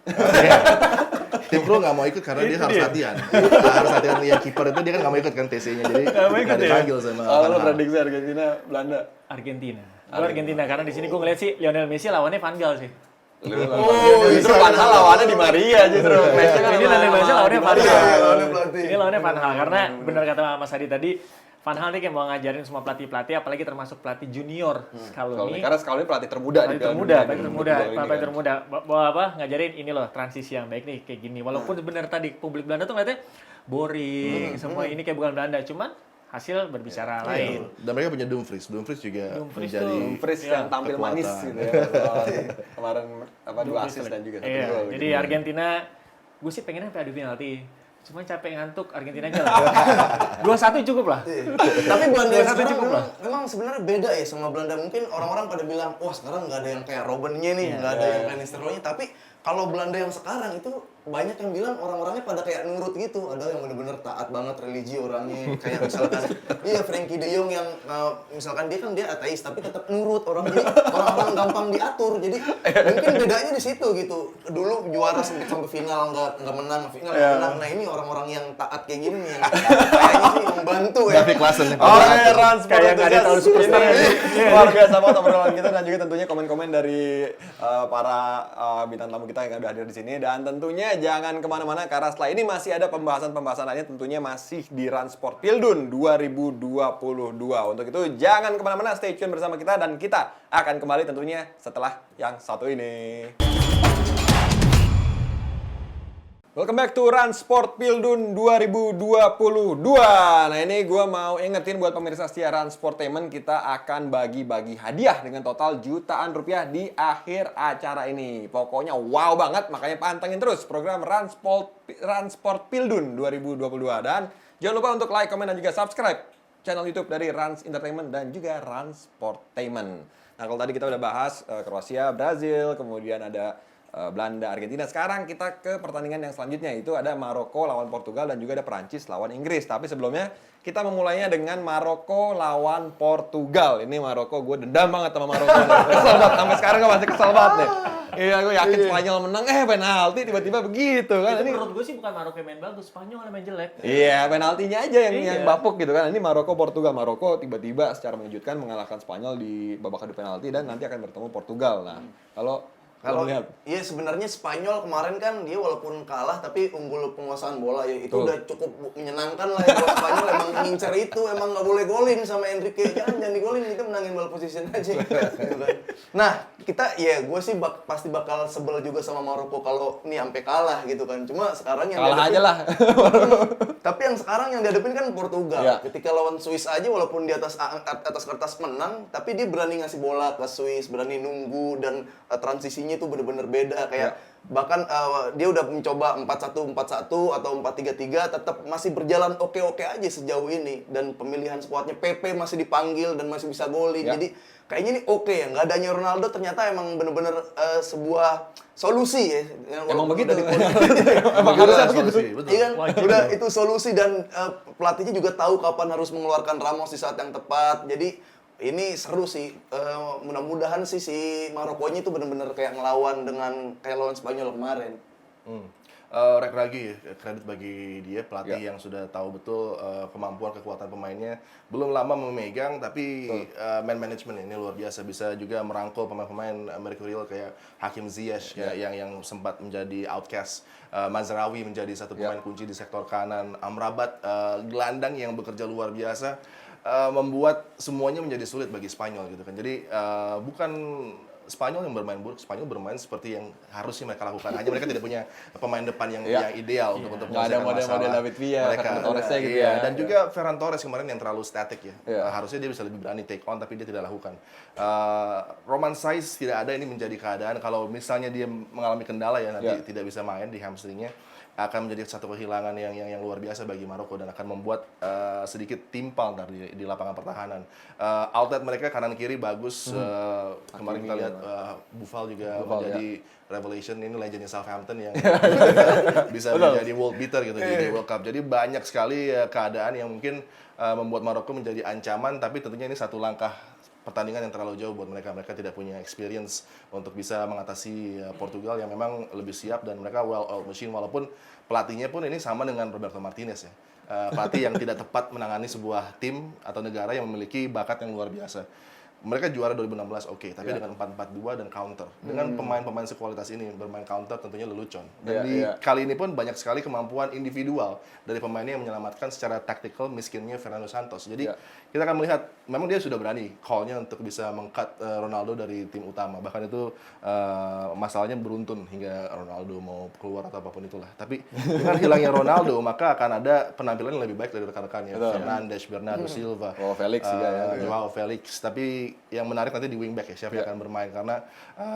[SPEAKER 4] Tim pro nggak mau ikut karena dia harus latihan. Harus latihan yang kiper itu dia kan nggak mau ikut kan TC-nya, jadi
[SPEAKER 2] Nggak mau ikut
[SPEAKER 4] nggak
[SPEAKER 2] ya?
[SPEAKER 4] dipanggil sama
[SPEAKER 1] Kalau
[SPEAKER 4] Van
[SPEAKER 1] lo
[SPEAKER 4] Gaal.
[SPEAKER 1] prediksi Argentina, Belanda.
[SPEAKER 2] Argentina. Gue Argentina karena di sini gue ngeliat sih Lionel Messi lawannya Van Gaal sih.
[SPEAKER 1] Justru Van Gaal lawannya di Maria justru. Messi kan
[SPEAKER 2] Ini Lionel Messi lawannya Van
[SPEAKER 3] Iya,
[SPEAKER 2] Gaal.
[SPEAKER 3] lawannya pelatih.
[SPEAKER 2] Ini lawannya Van Gaal karena benar kata Mas Hadi tadi, Van Gaal nih kayak mau ngajarin semua pelatih-pelatih, apalagi termasuk pelatih junior. Scaloni.
[SPEAKER 1] Karena Scaloni pelatih termuda di
[SPEAKER 2] Pelatih
[SPEAKER 1] Piala
[SPEAKER 2] termuda,
[SPEAKER 1] Dunia
[SPEAKER 2] pelatih termuda. Bawa apa? Ngajarin ini loh transisi yang baik nih kayak gini. Walaupun benar tadi publik Belanda tuh ngeliatnya boring, semua ini kayak bukan Belanda, cuman hasil berbicara lain.
[SPEAKER 4] Dan mereka punya Dumfries juga
[SPEAKER 2] Dumfries
[SPEAKER 4] menjadi
[SPEAKER 2] tuh.
[SPEAKER 1] Dumfries yang tampil
[SPEAKER 4] kekuatan.
[SPEAKER 1] manis gitu ya. Kemarin apa 2 assist dan juga 1
[SPEAKER 2] Iya,
[SPEAKER 1] gol.
[SPEAKER 2] jadi
[SPEAKER 1] gitu.
[SPEAKER 2] Argentina, gue sih pengennya sampai adu penalti. Cuma capek ngantuk, Argentina aja lah. 2-1 cukup lah.
[SPEAKER 3] Tapi Belanda yang
[SPEAKER 2] Satu
[SPEAKER 3] sekarang
[SPEAKER 2] cukup lah.
[SPEAKER 3] memang sebenarnya beda ya sama Belanda. Mungkin orang-orang pada bilang, wah sekarang nggak ada yang kayak Robbennya nih, nggak ada yang kayak Nistelrooy-nya. Tapi kalau Belanda yang sekarang itu banyak yang bilang orang-orangnya pada kayak nurut gitu. Ada yang bener-bener taat banget religi orangnya. Kayak misalkan, iya Frankie de Jong yang misalkan dia ateis tapi tetap nurut orang. Jadi orang-orang gampang diatur. Jadi mungkin bedanya di situ gitu. Dulu juara sampai final nggak menang, final nggak menang. Nah ini orang-orang yang taat kayak gini nih yang kayaknya sih membantu ya.
[SPEAKER 4] David Klaassen nih.
[SPEAKER 1] Oke, Rans
[SPEAKER 2] Kayak nggak ada tahu superstar
[SPEAKER 1] ini
[SPEAKER 2] ya.
[SPEAKER 1] luar biasa banget obrolan kita dan juga tentunya komen-komen dari para bintang tamu kita yang udah hadir di sini dan tentunya jangan kemana-mana karena setelah ini masih ada pembahasan-pembahasan lainnya tentunya masih di Rans Sport Pildun 2022. Untuk itu jangan kemana-mana, stay tune bersama kita dan kita akan kembali tentunya setelah yang satu ini. Welcome back to Rans Sport Pildun 2022. Nah ini gue mau ingetin buat pemirsa setia Rans Sportainment, kita akan bagi-bagi hadiah dengan total jutaan rupiah di akhir acara ini. Pokoknya wow banget, makanya pantengin terus program Rans Sport Pildun 2022. Dan jangan lupa untuk like, komen, dan juga subscribe channel YouTube dari Rans Entertainment dan juga Rans Sportainment. Nah kalau tadi kita udah bahas Kroasia, Brazil, kemudian ada Belanda, Argentina. Sekarang kita ke pertandingan yang selanjutnya, itu ada Maroko lawan Portugal dan juga ada Perancis lawan Inggris. Tapi sebelumnya kita memulainya dengan Maroko lawan Portugal. Ini Maroko, gue dendam banget sama Maroko. Kesel banget, sampai sekarang gue masih kesel banget nih. Iya, gue yakin Spanyol menang, penalti tiba-tiba begitu kan.
[SPEAKER 2] Itu
[SPEAKER 1] Ini
[SPEAKER 2] menurut gue sih bukan Maroko yang main bagus, Spanyol yang main jelek.
[SPEAKER 1] iya, penaltinya aja yang
[SPEAKER 2] Iya.
[SPEAKER 1] bapuk gitu kan. Ini Maroko Portugal. Maroko tiba-tiba secara mengejutkan mengalahkan Spanyol di babak adu penalti dan nanti akan bertemu Portugal. Nah, kalau lihat
[SPEAKER 3] iya sebenarnya Spanyol kemarin kan dia walaupun kalah tapi unggul penguasaan bola ya itu
[SPEAKER 1] Betul.
[SPEAKER 3] udah cukup menyenangkan lah ya buat Spanyol emang ngincer itu emang nggak boleh golin sama Enrique jangan digolin itu menangin ball position aja gitu kan. Nah kita ya gue sih pasti bakal sebel juga sama Maroko kalau ini sampai kalah gitu kan cuma sekarang yang
[SPEAKER 1] kalah aja lah.
[SPEAKER 3] tapi yang sekarang yang dihadapin kan Portugal.
[SPEAKER 1] Ya.
[SPEAKER 3] Ketika lawan Swiss aja walaupun di atas kertas menang, tapi dia berani ngasih bola ke Swiss, berani nunggu dan transisinya itu bener-bener beda kayak bahkan dia udah mencoba 4-1, 4-1 atau 4-3-3 tetap masih berjalan oke-oke aja sejauh ini dan pemilihan skuadnya PP masih dipanggil dan masih bisa golin.
[SPEAKER 1] Ya.
[SPEAKER 3] Jadi kayaknya ini oke ya, nggak adanya Ronaldo ternyata emang bener-bener sebuah solusi ya.
[SPEAKER 1] Emang
[SPEAKER 3] Walaupun
[SPEAKER 1] begitu.
[SPEAKER 3] udah
[SPEAKER 1] Emang
[SPEAKER 4] Betul,
[SPEAKER 1] harusnya
[SPEAKER 4] solusi,
[SPEAKER 1] begitu.
[SPEAKER 4] betul.
[SPEAKER 3] Iya kan?
[SPEAKER 2] Wajib
[SPEAKER 3] Udah
[SPEAKER 2] dong.
[SPEAKER 3] itu solusi dan pelatihnya juga tahu kapan harus mengeluarkan Ramos di saat yang tepat. Jadi ini seru sih. Mudah-mudahan sih si Marokonya itu benar-benar kayak ngelawan dengan kayak lawan Spanyol kemarin.
[SPEAKER 4] Rek Ragi, kredit bagi dia pelatih yang sudah tahu betul kemampuan kekuatan pemainnya. Belum lama memegang tapi man management ini luar biasa, bisa juga merangkul pemain-pemain merkurial kayak Hakim Ziyech yang sempat menjadi outcast. Mazraoui menjadi satu pemain kunci di sektor kanan. Amrabat gelandang yang bekerja luar biasa, membuat semuanya menjadi sulit bagi Spanyol gitu kan. Jadi bukan Spanyol yang bermain buruk, Spanyol bermain seperti yang harusnya mereka lakukan. Hanya mereka tidak punya pemain depan yang ideal untuk
[SPEAKER 1] Nggak ada
[SPEAKER 4] menyelesaikan
[SPEAKER 1] model-model
[SPEAKER 4] masalah.
[SPEAKER 1] David Villa, Ferran Torresnya gitu
[SPEAKER 4] iya.
[SPEAKER 1] ya.
[SPEAKER 4] Dan juga Ferran Torres kemarin yang terlalu statik ya.
[SPEAKER 1] Iya.
[SPEAKER 4] Harusnya dia bisa lebih berani take on, tapi dia tidak lakukan. Roman Saiz tidak ada, ini menjadi keadaan kalau misalnya dia mengalami kendala ya nanti tidak bisa main di hamstringnya, akan menjadi satu kehilangan yang luar biasa bagi Maroko dan akan membuat sedikit timpal di lapangan pertahanan. Outlet mereka kanan kiri bagus. Kemarin kita lihat Buffal juga menjadi revelation, ini legendnya Southampton yang bisa menjadi world beater gitu di World Cup. Jadi banyak sekali keadaan yang mungkin membuat Maroko menjadi ancaman, tapi tentunya ini satu langkah pertandingan yang terlalu jauh buat mereka. Mereka tidak punya experience untuk bisa mengatasi Portugal yang memang lebih siap dan mereka well-oiled machine, walaupun pelatihnya pun ini sama dengan Roberto Martinez ya. Pelatih yang tidak tepat menangani sebuah tim atau negara yang memiliki bakat yang luar biasa. Mereka juara 2016 oke, tapi dengan 4-4-2 dan counter. Dengan pemain-pemain sekualitas ini bermain counter tentunya lelucon. Dan kali ini pun banyak sekali kemampuan individual dari pemainnya yang menyelamatkan secara tactical miskinnya Fernando Santos. Jadi kita akan melihat memang dia sudah berani call-nya untuk bisa meng-cut Ronaldo dari tim utama. Bahkan itu masalahnya beruntun hingga Ronaldo mau keluar atau apapun itulah. Tapi dengan hilangnya Ronaldo maka akan ada penampilan yang lebih baik dari rekan-rekannya. Fernandes, Bernardo Silva,
[SPEAKER 1] Joao Felix juga ya.
[SPEAKER 4] Joao Felix. Tapi yang menarik nanti di wingback ya, siapa yang akan bermain, karena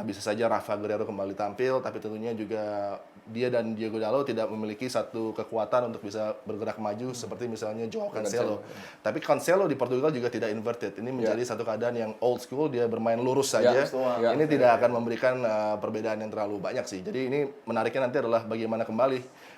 [SPEAKER 4] bisa saja Rafa Guerreiro kembali tampil, tapi tentunya juga dia dan Diogo Dalot tidak memiliki satu kekuatan untuk bisa bergerak maju seperti misalnya Joao Cancelo. Tapi Cancelo di Portugal juga tidak inverted. Ini menjadi satu keadaan yang old school, dia bermain lurus saja. Ini tidak akan memberikan perbedaan yang terlalu banyak sih. Jadi ini menariknya nanti adalah bagaimana kembali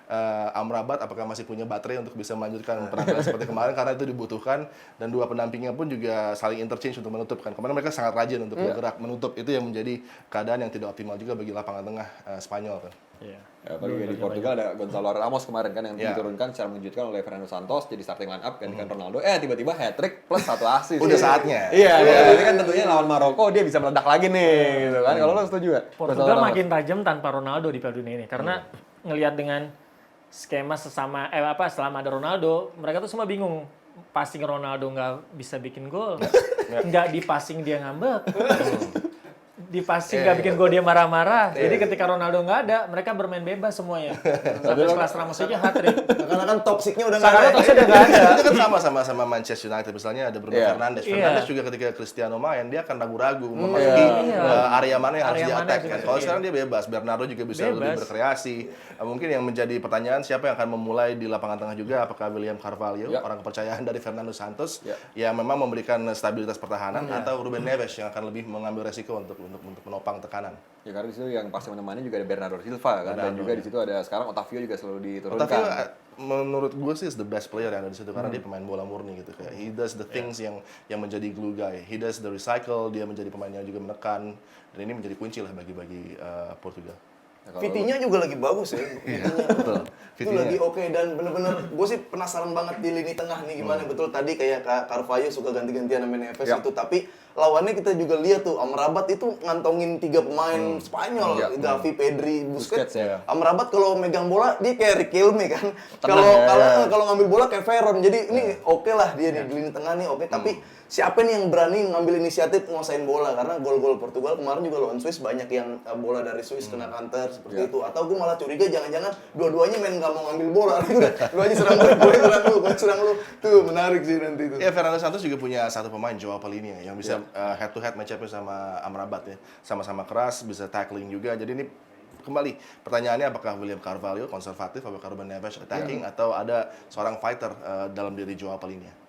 [SPEAKER 4] Amrabat apakah masih punya baterai untuk bisa melanjutkan penampilan seperti kemarin, karena itu dibutuhkan, dan dua pendampingnya pun juga saling interchange untuk menutup kan. Kemarin mereka sangat rajin untuk bergerak menutup, itu yang menjadi keadaan yang tidak optimal juga bagi lapangan tengah Spanyol kan.
[SPEAKER 2] Iya.
[SPEAKER 1] Ya, apalagi di Portugal ada Gonzalo Ramos kemarin kan yang diturunkan secara mengejutkan oleh Fernando Santos jadi starting line up gantikan Ronaldo. Tiba-tiba hat-trick plus 1 assist.
[SPEAKER 4] Udah saatnya.
[SPEAKER 1] Iya, ini kan tentunya lawan Maroko dia bisa meledak lagi nih gitu kan. Kalau lo setuju gak?
[SPEAKER 2] Portugal makin tajam tanpa Ronaldo di Piala Dunia ini karena ngelihat dengan skema selama ada Ronaldo, mereka tuh semua bingung. Passing Ronaldo nggak bisa bikin gol, nggak di-passing dia ngambek, di-passing nggak bikin gol dia marah-marah. Jadi ketika Ronaldo nggak ada, mereka bermain bebas semuanya. Sampai kelas Ramos aja hat-trick.
[SPEAKER 3] Karena kan toxicnya udah nggak ada.
[SPEAKER 2] Toxicnya nggak ada.
[SPEAKER 4] Itu kan sama Manchester United misalnya ada Bruno Fernandes. Fernandes juga ketika Cristiano main dia akan ragu-ragu memasuki area mana yang harus di-attack kan. Kalau sekarang dia bebas, Bernardo juga bisa lebih berkreasi. Mungkin yang menjadi pertanyaan siapa yang akan memulai di lapangan tengah juga, apakah William Carvalho, orang kepercayaan dari Fernando Santos yang memang memberikan stabilitas pertahanan, atau Ruben Neves yang akan lebih mengambil resiko untuk menopang tekanan.
[SPEAKER 1] Ya karena di situ yang pasti menemani juga ada Bernardo Silva kan, dan juga di situ ada sekarang Otavio juga selalu diturunkan.
[SPEAKER 4] Otavio menurut gue sih is the best player yang ada di situ karena dia pemain bola murni gitu, kayak he does the things yang menjadi glue guy, he does the recycle, dia menjadi pemain yang juga menekan, dan ini menjadi kunci lah bagi Portugal.
[SPEAKER 3] Vitinya juga lagi bagus ya.
[SPEAKER 4] Betul.
[SPEAKER 3] Itu lagi oke, dan bener-bener gue sih penasaran banget di lini tengah nih gimana. Betul tadi kayak Carvalho suka ganti-gantian sama Neves itu, tapi lawannya kita juga lihat tuh Amrabat itu ngantongin 3 pemain Spanyol, Gavi, Pedri, Busquets. Amrabat kalau megang bola dia kayak Riquelme kan. Kalau ngambil bola kayak Veron. Jadi ini oke lah dia di lini tengah nih oke, tapi siapa nih yang berani ngambil inisiatif nguasain bola, karena gol-gol Portugal kemarin juga lawan Swiss banyak yang bola dari Swiss kena counter seperti itu. Atau gue malah curiga jangan-jangan dua-duanya main nggak mau ngambil bola. Dua-duanya serang gue serang lu. Tuh menarik sih nanti itu.
[SPEAKER 4] Ya, Fernando Santos juga punya satu pemain Joao Palhinha yang bisa head to head match-up sama Amrabat ya. Sama-sama keras, bisa tackling juga. Jadi ini kembali pertanyaannya apakah William Carvalho konservatif, apakah Ruben Neves attacking, atau ada seorang fighter dalam diri Joao Palhinha.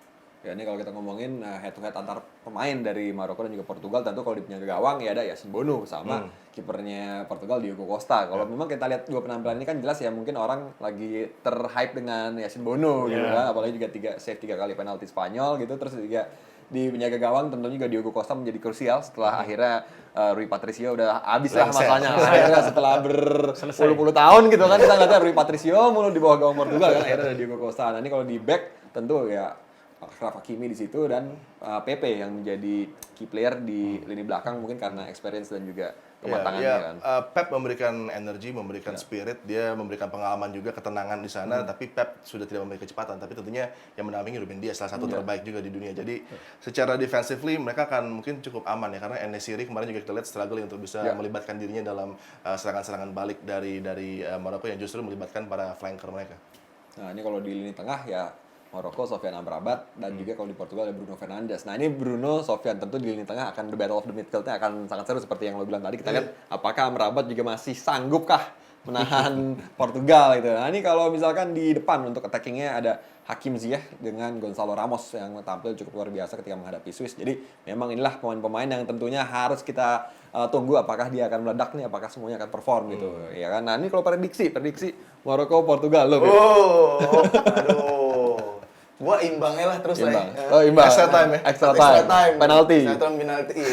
[SPEAKER 1] Ya ini kalau kita ngomongin head to head antar pemain dari Maroko dan juga Portugal, tentu kalau di penjaga gawang ya ada Yasin Bono sama kipernya Portugal Diogo Costa. Kalau memang kita lihat dua penampilan ini kan jelas ya, mungkin orang lagi terhype dengan Yasin Bono gitu kan, apalagi juga save 3 kali penalti Spanyol gitu. Terus juga di penjaga gawang tentunya juga Diogo Costa menjadi krusial setelah akhirnya Rui Patricio udah habis lah masanya. Akhirnya setelah berpuluh-puluh tahun gitu kan kita ngeliatnya Rui Patricio mulu di bawah gawang Portugal kan, akhirnya ada Diogo Costa. Nah ini kalau di back tentu ya Achraf Hakimi di situ, dan Pepe yang menjadi key player di lini belakang mungkin karena experience dan juga kematangannya kan.
[SPEAKER 4] Pep memberikan energi, memberikan spirit, dia memberikan pengalaman juga, ketenangan di sana, tapi Pep sudah tidak memberi kecepatan, tapi tentunya yang mendampingi Ruben Dias, salah satu terbaik juga di dunia. Jadi secara defensively mereka akan mungkin cukup aman ya, karena En-Nesyri kemarin juga kita lihat struggling untuk bisa melibatkan dirinya dalam serangan-serangan balik dari Maroko yang justru melibatkan para flanker mereka.
[SPEAKER 1] Nah ini kalau di lini tengah ya Maroko, Sofian Amrabat, dan juga kalau di Portugal ada Bruno Fernandes. Nah ini Bruno, Sofian tentu di lini tengah akan the battle of the midfield-nya akan sangat seru seperti yang lo bilang tadi. Kita lihat apakah Amrabat juga masih sanggupkah menahan Portugal gitu. Nah ini kalau misalkan di depan untuk attackingnya ada Hakim Ziyech dengan Gonzalo Ramos yang tampil cukup luar biasa ketika menghadapi Swiss. Jadi memang inilah pemain-pemain yang tentunya harus kita tunggu apakah dia akan meledak nih, apakah semuanya akan perform gitu. Ya kan. Nah ini kalau prediksi Maroko Portugal lo.
[SPEAKER 3] Aduh. Gue kedua imbangnya lah terus
[SPEAKER 1] Imbang.
[SPEAKER 3] lah.
[SPEAKER 1] Oh, imbang.
[SPEAKER 4] Extra time ya?
[SPEAKER 1] Extra time. Penalti.
[SPEAKER 3] Extra time penalti.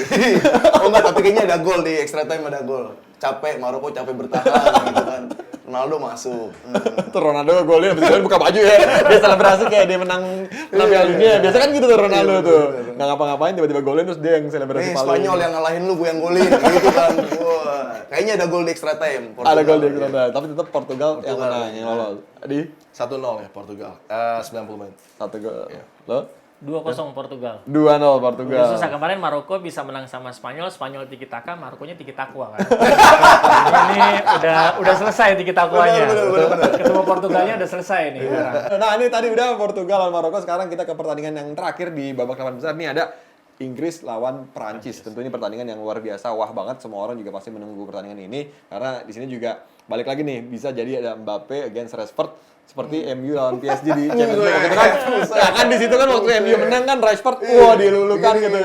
[SPEAKER 3] Oh enggak, tapi kayaknya ada gol di extra time, ada gol. Capek, Maroko capek bertahan gitu kan. Ronaldo masuk.
[SPEAKER 1] Tuh Ronaldo golnya bisa buka baju ya. Dia selebrasi kayak dia menang Piala Dunia. Biasa kan gitu tuh Ronaldo tuh. Nggak ngapa-ngapain tiba-tiba golin terus dia yang selebrasi
[SPEAKER 3] Nih
[SPEAKER 1] paling.
[SPEAKER 3] Spanyol yang ngalahin lu, gue yang golin gitu kan. Wah, kayaknya ada gol di extra time.
[SPEAKER 1] Ada gol di
[SPEAKER 3] Portugal.
[SPEAKER 1] Extra. Tapi tetap Portugal yang menang, yang lolos. Di
[SPEAKER 4] 1-0 ya Portugal. 90 menit.
[SPEAKER 1] satu gol. Lo?
[SPEAKER 2] 2-0 Portugal.
[SPEAKER 1] 2-0 Portugal.
[SPEAKER 2] Udah susah kemarin Maroko bisa menang sama Spanyol, Spanyol tiki taka, Marokonya tiki takwa kan. Ini udah selesai tiki takwanya. Ketemu Portugalnya udah selesai nih.
[SPEAKER 1] Nah ini tadi udah Portugal lawan Maroko, sekarang kita ke pertandingan yang terakhir di babak 8 besar. Nih ada Inggris lawan Perancis. Tentu ini pertandingan yang luar biasa, wah banget. Semua orang juga pasti menunggu pertandingan ini karena di sini juga balik lagi nih bisa jadi ada Mbappe against Rashford seperti MU lawan PSG di Champions League waktu itu kan. Ya kan di situ kan waktu MU menang kan Rashford wah dilulukan gitu.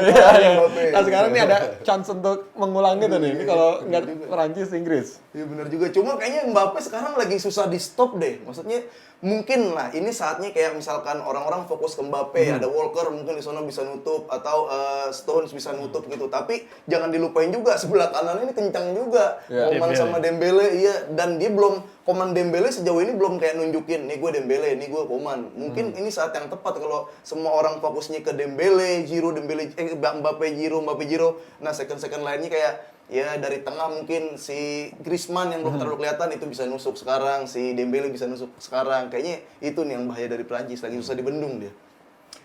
[SPEAKER 1] Nah sekarang nih ada chance untuk mengulang gitu nih. Ini kalau nggak Perancis Inggris.
[SPEAKER 3] Iya benar juga. Cuma kayaknya Mbappe sekarang lagi susah di stop deh. Maksudnya mungkin lah ini saatnya kayak misalkan orang-orang fokus ke Mbappe, ada Walker mungkin di sana bisa nutup atau Stones bisa nutup gitu. Tapi jangan dilupain juga sebelah kanan ini kencang juga.
[SPEAKER 1] Ya,
[SPEAKER 3] Koman
[SPEAKER 2] Dembele.
[SPEAKER 3] sama Dembele iya, dan dia belum Koman Dembele sejauh ini belum kayak nunjukin nih gue Dembele, nih gue Koman. Mungkin ini saat yang tepat kalau semua orang fokusnya ke Dembele, Mbappe, Giroud. Nah, second lainnya kayak ya dari tengah mungkin si Griezmann yang belum terlalu kelihatan itu bisa nusuk sekarang, si Dembele bisa nusuk sekarang. Kayaknya itu nih yang bahaya dari Prancis, lagi susah dibendung dia.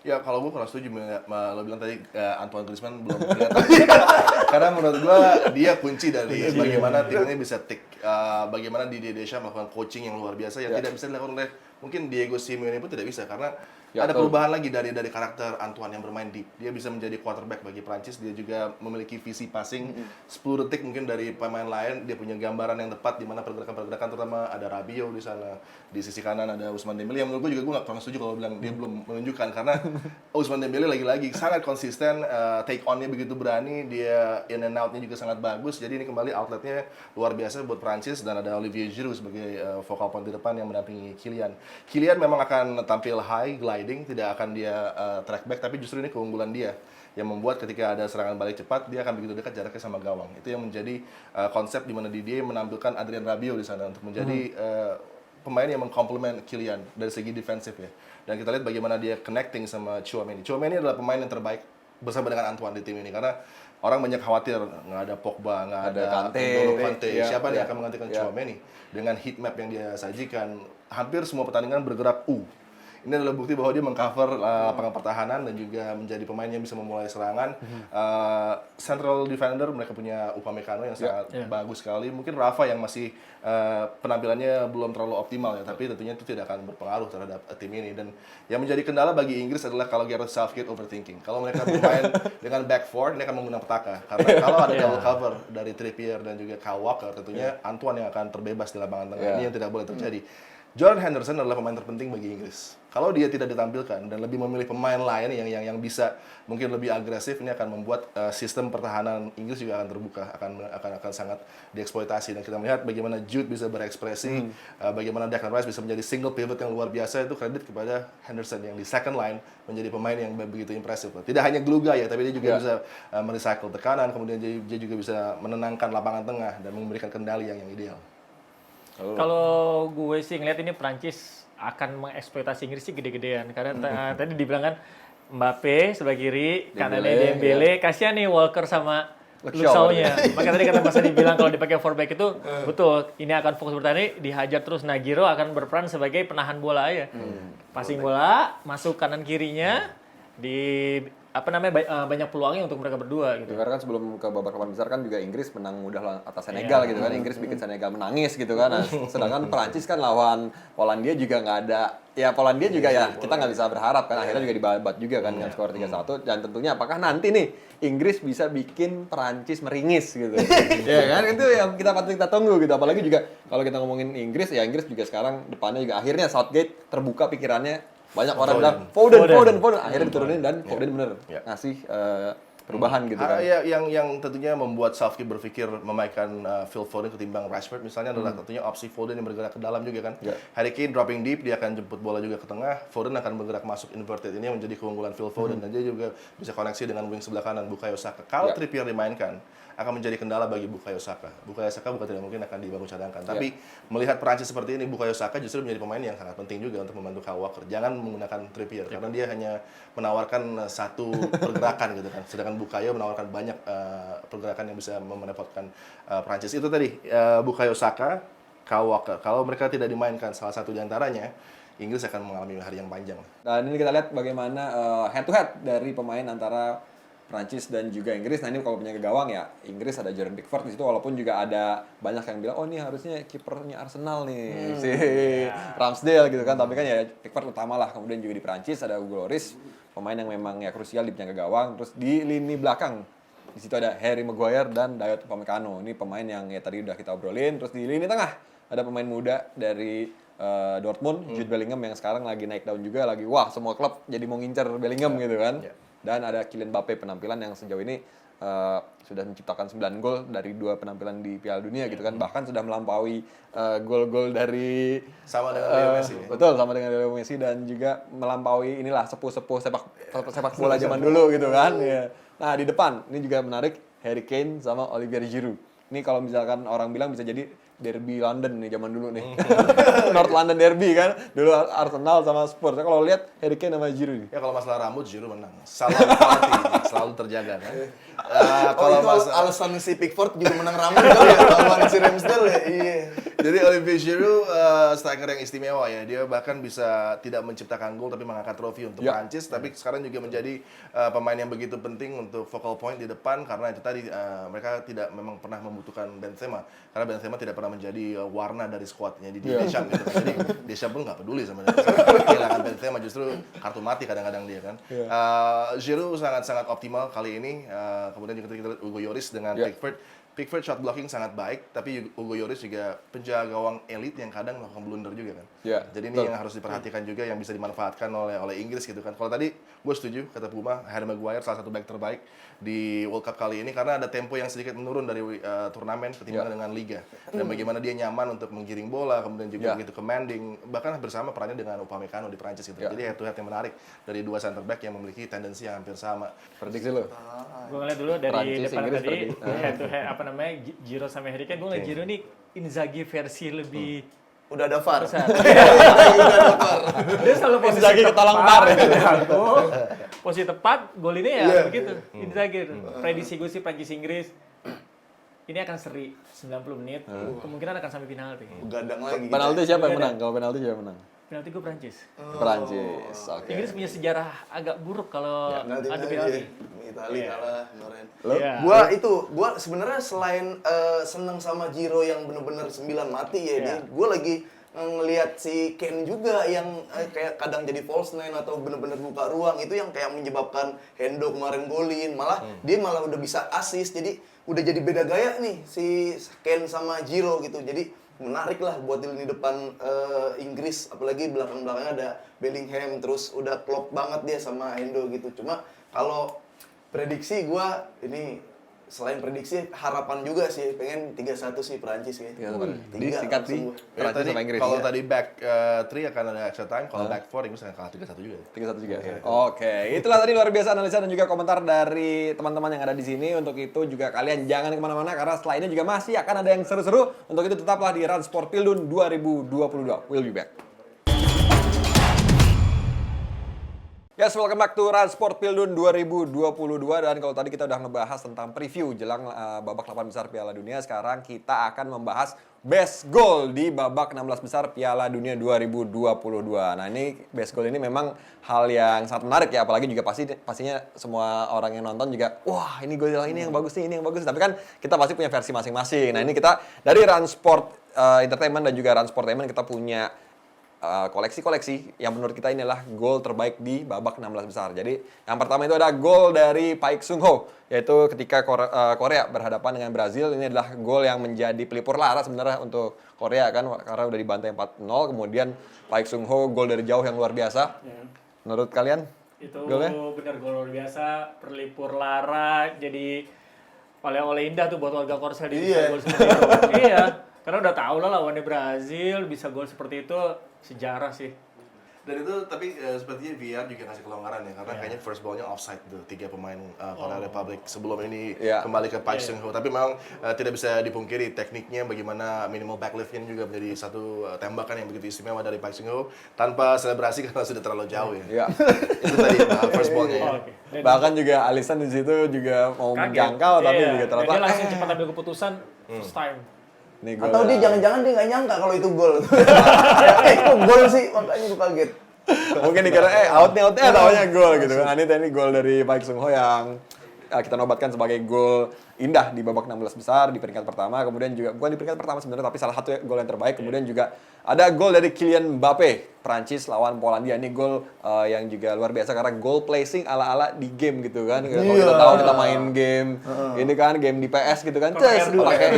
[SPEAKER 4] Ya kalau gue kurang setuju lo bilang tadi Antoine Griezmann belum kelihatan. Karena menurut gue dia kunci dari bagaimana tim ini bisa tick. Bagaimana Didier Deschamps melakukan coaching yang luar biasa yang tidak bisa dilakukan oleh mungkin Diego Simeone pun tidak bisa karena
[SPEAKER 1] Ya,
[SPEAKER 4] ada
[SPEAKER 1] betul.
[SPEAKER 4] perubahan lagi dari karakter Antoine yang bermain deep. Dia bisa menjadi quarterback bagi Prancis. Dia juga memiliki visi passing 10 detik mungkin dari pemain lain. Dia punya gambaran yang tepat di mana pergerakan-pergerakan terutama ada Rabiot di sana. Di sisi kanan ada Ousmane Dembele. Yang menurut gue juga gue nggak kurang setuju kalau bilang dia belum menunjukkan karena Ousmane Dembele lagi-lagi sangat konsisten, take on-nya begitu berani, dia in and out-nya juga sangat bagus. Jadi ini kembali outletnya luar biasa buat Prancis dan ada Olivier Giroud sebagai focal point di depan yang mendampingi Kylian. Kylian memang akan tampil high gliding, tidak akan dia track back, tapi justru ini keunggulan dia yang membuat ketika ada serangan balik cepat dia akan begitu dekat jaraknya sama gawang. Itu yang menjadi konsep di mana Didier menampilkan Adrien Rabiot di sana untuk menjadi pemain yang mengkomplement Kylian dari segi defensif ya. Dan kita lihat bagaimana dia connecting sama Tchouaméni. Tchouaméni adalah pemain yang terbaik bersama dengan Antoine di tim ini karena orang banyak khawatir nggak ada Pogba, nggak ada
[SPEAKER 1] Kante.
[SPEAKER 4] N'Golo Kante.
[SPEAKER 1] Iya,
[SPEAKER 4] Siapa nih
[SPEAKER 1] iya.
[SPEAKER 4] yang akan menggantikan
[SPEAKER 1] Iya.
[SPEAKER 4] Tchouaméni dengan heat map yang dia sajikan. Hampir semua pertandingan bergerak Ini adalah bukti bahwa dia mengcover lapangan pertahanan dan juga menjadi pemain yang bisa memulai serangan. Central defender mereka punya Upamecano yang sangat bagus sekali. Mungkin Rafa yang masih penampilannya belum terlalu optimal ya, tapi tentunya itu tidak akan berpengaruh terhadap tim ini. Dan yang menjadi kendala bagi Inggris adalah kalau Gareth Southgate overthinking. Kalau mereka bermain dengan back four, ini akan menggunakan petaka. Karena kalau ada double cover dari Trippier dan juga Kyle Walker, tentunya Antoine yang akan terbebas di lapangan tengah. Ini yang tidak boleh terjadi. Jordan Henderson adalah pemain terpenting bagi Inggris. Kalau dia tidak ditampilkan dan lebih memilih pemain lain yang bisa mungkin lebih agresif, ini akan membuat sistem pertahanan Inggris juga akan terbuka, akan sangat dieksploitasi. Dan kita melihat bagaimana Jude bisa berekspresi, bagaimana Declan Rice bisa menjadi single pivot yang luar biasa. Itu kredit kepada Henderson yang di second line menjadi pemain yang begitu impresif. Tidak hanya glue guy ya, tapi dia juga bisa merecycle tekanan, kemudian dia juga bisa menenangkan lapangan tengah dan memberikan kendali yang ideal.
[SPEAKER 2] Kalau gue sih ngeliat ini Prancis akan mengeksploitasi Inggris sih gede-gedean karena tadi dibilang kan Mbappe sebelah kiri, kanannya Dembele, kasihan nih Walker sama Luke Shaw-nya. Maka tadi kata Mas Adi bilang kalau dipakai four-back itu betul, ini akan fokus bertanding, dihajar terus. Nah, Giroud akan berperan sebagai penahan bola aja. Passing bola, masuk kanan kirinya, di banyak peluangnya untuk mereka berdua gitu.
[SPEAKER 1] Karena kan sebelum ke babak 8 besar kan juga Inggris menang mudah atas Senegal gitu kan. Inggris bikin Senegal menangis gitu kan. Nah, sedangkan Perancis kan lawan Polandia juga nggak ada. Ya Polandia juga ya kita nggak bisa berharap kan. Akhirnya juga dibabat juga kan dengan skor 3-1. Dan tentunya apakah nanti nih Inggris bisa bikin Perancis meringis gitu. Ya kan itu yang patut kita tunggu gitu. Apalagi juga kalau kita ngomongin Inggris ya Inggris juga sekarang depannya juga akhirnya Southgate terbuka pikirannya. Banyak orang bilang Foden. Akhirnya diturunin dan Foden bener ngasih perubahan gitu kan.
[SPEAKER 4] Ya, yang tentunya membuat Southgate berpikir memainkan Phil Foden ketimbang Rashford misalnya adalah tentunya opsi Foden yang bergerak ke dalam juga kan. Harry Kane dropping deep, dia akan jemput bola juga ke tengah. Foden akan bergerak masuk inverted, ini yang menjadi keunggulan Phil Foden dan dia juga bisa koneksi dengan wing sebelah kanan Bukayo Saka. Kalau Trippier dimainkan akan menjadi kendala bagi Bukayo Saka. Bukayo Saka bukan tidak mungkin akan dibangun cadangkan. Tapi melihat Perancis seperti ini, Bukayo Saka justru menjadi pemain yang sangat penting juga untuk membantu Kyle Walker. Jangan menggunakan Trippier karena dia hanya menawarkan satu pergerakan gitu kan. Sedangkan Bukayo menawarkan banyak pergerakan yang bisa merepotkan Perancis. Itu tadi Bukayo Saka, Kyle Walker. Kalau mereka tidak dimainkan salah satu di antaranya, Inggris akan mengalami hari yang panjang.
[SPEAKER 1] Dan ini kita lihat bagaimana head to head dari pemain antara Prancis dan juga Inggris. Nah ini kalau punya gawang ya Inggris ada Jordan Pickford di situ, walaupun juga ada banyak yang bilang oh ini harusnya kipernya Arsenal nih si Ramsdale gitu kan, tapi kan ya Pickford utama lah. Kemudian juga di Prancis ada Hugo Lloris, pemain yang memang ya krusial di penjaga gawang. Terus di lini belakang di situ ada Harry Maguire dan Dayot Upamecano. Ini pemain yang ya tadi udah kita obrolin. Terus di lini tengah ada pemain muda dari Dortmund, Jude Bellingham yang sekarang lagi naik daun juga, lagi wah semua klub jadi mau ngincer Bellingham gitu kan. Dan ada Kylian Mbappe, penampilan yang sejauh ini sudah menciptakan 9 gol dari 2 penampilan di Piala Dunia gitu kan. Bahkan sudah melampaui gol-gol dari
[SPEAKER 4] Sama dengan Lionel Messi.
[SPEAKER 1] Betul, sama dengan Lionel Messi dan juga melampaui inilah sepuh-sepuh sepak bola zaman dulu gitu kan. Ya. Nah, di depan ini juga menarik, Harry Kane sama Olivier Giroud. Ini kalau misalkan orang bilang bisa jadi derby London nih zaman dulu nih. North London derby kan. Dulu Arsenal sama Spurs. Kalau lihat Harry Kane sama Giroud nih.
[SPEAKER 4] Ya kalau masalah rambut Giroud menang. Selalu terjaga kan.
[SPEAKER 3] Kalau itu alasan si Pickford juga menang rambut kali ya lawan si Ramsdale ya. Iya.
[SPEAKER 4] Jadi Olivier Giroud striker yang istimewa ya. Dia bahkan bisa tidak menciptakan gol tapi mengangkat trofi untuk Prancis. Tapi sekarang juga menjadi pemain yang begitu penting untuk focal point di depan karena itu tadi mereka tidak memang pernah membutuhkan Benzema. Karena Benzema tidak pernah menjadi warna dari skuadnya di Deschamps gitu. Jadi Deschamps pun nggak peduli sama dia. Kehilangan Benzema justru kartu mati kadang-kadang dia kan. Giroud sangat-sangat optimal kali ini. Kemudian juga kita lihat Hugo Lloris dengan Pickford. Pickford shot blocking sangat baik, tapi Hugo Lloris juga penjaga gawang elit yang kadang melakukan blunder juga kan. Jadi ini yang harus diperhatikan juga, yang bisa dimanfaatkan oleh Inggris gitu kan. Kalau tadi gue setuju kata Puma, Harry Maguire salah satu back terbaik di World Cup kali ini karena ada tempo yang sedikit menurun dari turnamen ketimbang dengan liga. Dan bagaimana dia nyaman untuk menggiring bola, kemudian juga begitu commanding, bahkan bersama perannya dengan Upamecano di Prancis gitu. Jadi head to head yang menarik dari dua center back yang memiliki tendensi yang hampir sama.
[SPEAKER 1] Prediksi lo?
[SPEAKER 2] Gue ngeliat dulu dari
[SPEAKER 1] Prancis,
[SPEAKER 2] depan
[SPEAKER 1] Inggris
[SPEAKER 2] tadi head to head apa namanya Giroud sama Harry Kane. Gue ngeliat Giroud nih Inzaghi versi lebih
[SPEAKER 3] Udah ada VAR.
[SPEAKER 2] besar.
[SPEAKER 3] Udah ada VAR.
[SPEAKER 2] Dia selalu posisi
[SPEAKER 1] Inzaghi ketolong VAR ya.
[SPEAKER 2] Posisi tepat, gol ini ya begitu. Inzaghi. Prediksi gue sih Prancis Inggris ini akan seri 90 menit. Kemungkinan akan sampai penalti.
[SPEAKER 3] Gadang lagi.
[SPEAKER 1] Penalti siapa yang menang? Kalau penalti siapa yang menang?
[SPEAKER 2] Penalti gue Prancis.
[SPEAKER 1] Prancis. Oke.
[SPEAKER 2] Inggris punya sejarah agak buruk kalau ada penalti.
[SPEAKER 3] Itali kalah kemarin.
[SPEAKER 2] Iya.
[SPEAKER 3] Gua sebenarnya selain seneng sama Giro yang bener-bener 9 mati ya, gue lagi ngelihat si Kane juga yang kayak kadang jadi false nine atau bener-bener buka ruang, itu yang kayak menyebabkan Hendo kemarin golin, malah dia malah udah bisa assist, jadi udah jadi beda gaya nih si Kane sama Giro gitu. Jadi menarik lah buat di lini depan Inggris, apalagi belakang-belakangnya ada Bellingham, terus udah klop banget dia sama Hendo gitu. Cuma kalau prediksi gua ini selain prediksi harapan juga sih, pengen 3-1 sih Perancis ya.
[SPEAKER 1] Disingkat sih. Prancis sama Inggris.
[SPEAKER 4] Kalau tadi back 3 akan ada extra time, kalau back 4 Inggris akan kalah 3-1 juga.
[SPEAKER 1] 3-1 juga. Oke, itulah tadi luar biasa analisa dan juga komentar dari teman-teman yang ada di sini. Untuk itu juga kalian jangan kemana-mana karena setelah ini juga masih akan ada yang seru-seru. Untuk itu tetaplah di Run Sport Pildun 2022. We'll be back. Guys, welcome back to Run Sport Pildun 2022. Dan kalau tadi kita udah ngebahas tentang preview jelang babak 8 besar Piala Dunia, sekarang kita akan membahas best goal di babak 16 besar Piala Dunia 2022. Nah, ini best goal ini memang hal yang sangat menarik ya, apalagi juga pastinya semua orang yang nonton juga, wah ini gol ini yang bagus nih, ini yang bagus. Tapi kan kita pasti punya versi masing-masing. Nah, ini kita dari Run Sport Entertainment dan juga Run Sportainment kita punya koleksi-koleksi yang menurut kita ini adalah gol terbaik di babak 16 besar. Jadi yang pertama itu ada gol dari Paik Sung Ho, yaitu ketika Korea berhadapan dengan Brazil. Ini adalah gol yang menjadi pelipur lara sebenarnya untuk Korea kan, karena udah dibantai 4-0. Kemudian Paik Sung Ho gol dari jauh yang luar biasa. Menurut kalian?
[SPEAKER 2] Itu
[SPEAKER 1] Golnya?
[SPEAKER 2] bener gol luar biasa, perlipur lara, jadi oleh-oleh indah tuh buat warga Korsel di
[SPEAKER 3] Iya.
[SPEAKER 2] gol seperti itu. Iya, karena udah tahu lah lawannya Brazil bisa gol seperti itu sejarah sih.
[SPEAKER 4] Dan itu tapi sepertinya VR juga ngasih kelonggaran ya karena kayaknya first ball-nya offside tuh 3 pemain Korea Republic sebelum ini
[SPEAKER 1] Iya.
[SPEAKER 4] kembali ke Park Seung-ho. Tapi memang tidak bisa dipungkiri tekniknya bagaimana minimal backlift-nya juga menjadi satu tembakan yang begitu istimewa dari Park Seung-ho tanpa selebrasi karena sudah terlalu jauh ya.
[SPEAKER 1] Iya.
[SPEAKER 4] Itu tadi first ball-nya ya.
[SPEAKER 2] Oh, oke. Dan
[SPEAKER 1] Bahkan juga Alisson di situ juga mau
[SPEAKER 2] kaget.
[SPEAKER 1] menjangkau tapi
[SPEAKER 2] Iya,
[SPEAKER 1] juga
[SPEAKER 2] dan
[SPEAKER 1] ternyata
[SPEAKER 2] dia langsung cepat ambil keputusan first time.
[SPEAKER 1] nih
[SPEAKER 3] Atau dia
[SPEAKER 1] golnya.
[SPEAKER 3] jangan-jangan dia nggak nyangka kalau itu gol. Kok gol sih? Makanya gue kaget.
[SPEAKER 1] Mungkin dikira out-nya taunya gol gitu kan. Ini tadi gol dari Park Seung-ho yang kita nobatkan sebagai gol indah di babak 16 besar di peringkat pertama, kemudian juga bukan di peringkat pertama sebenarnya tapi salah satu gol yang terbaik. Kemudian juga ada gol dari Kylian Mbappe Prancis lawan Polandia. Ini gol yang juga luar biasa karena goal placing ala-ala di game gitu kan. Kalau kita tahu kita main game ini kan game di PS gitu kan. Ces, pakai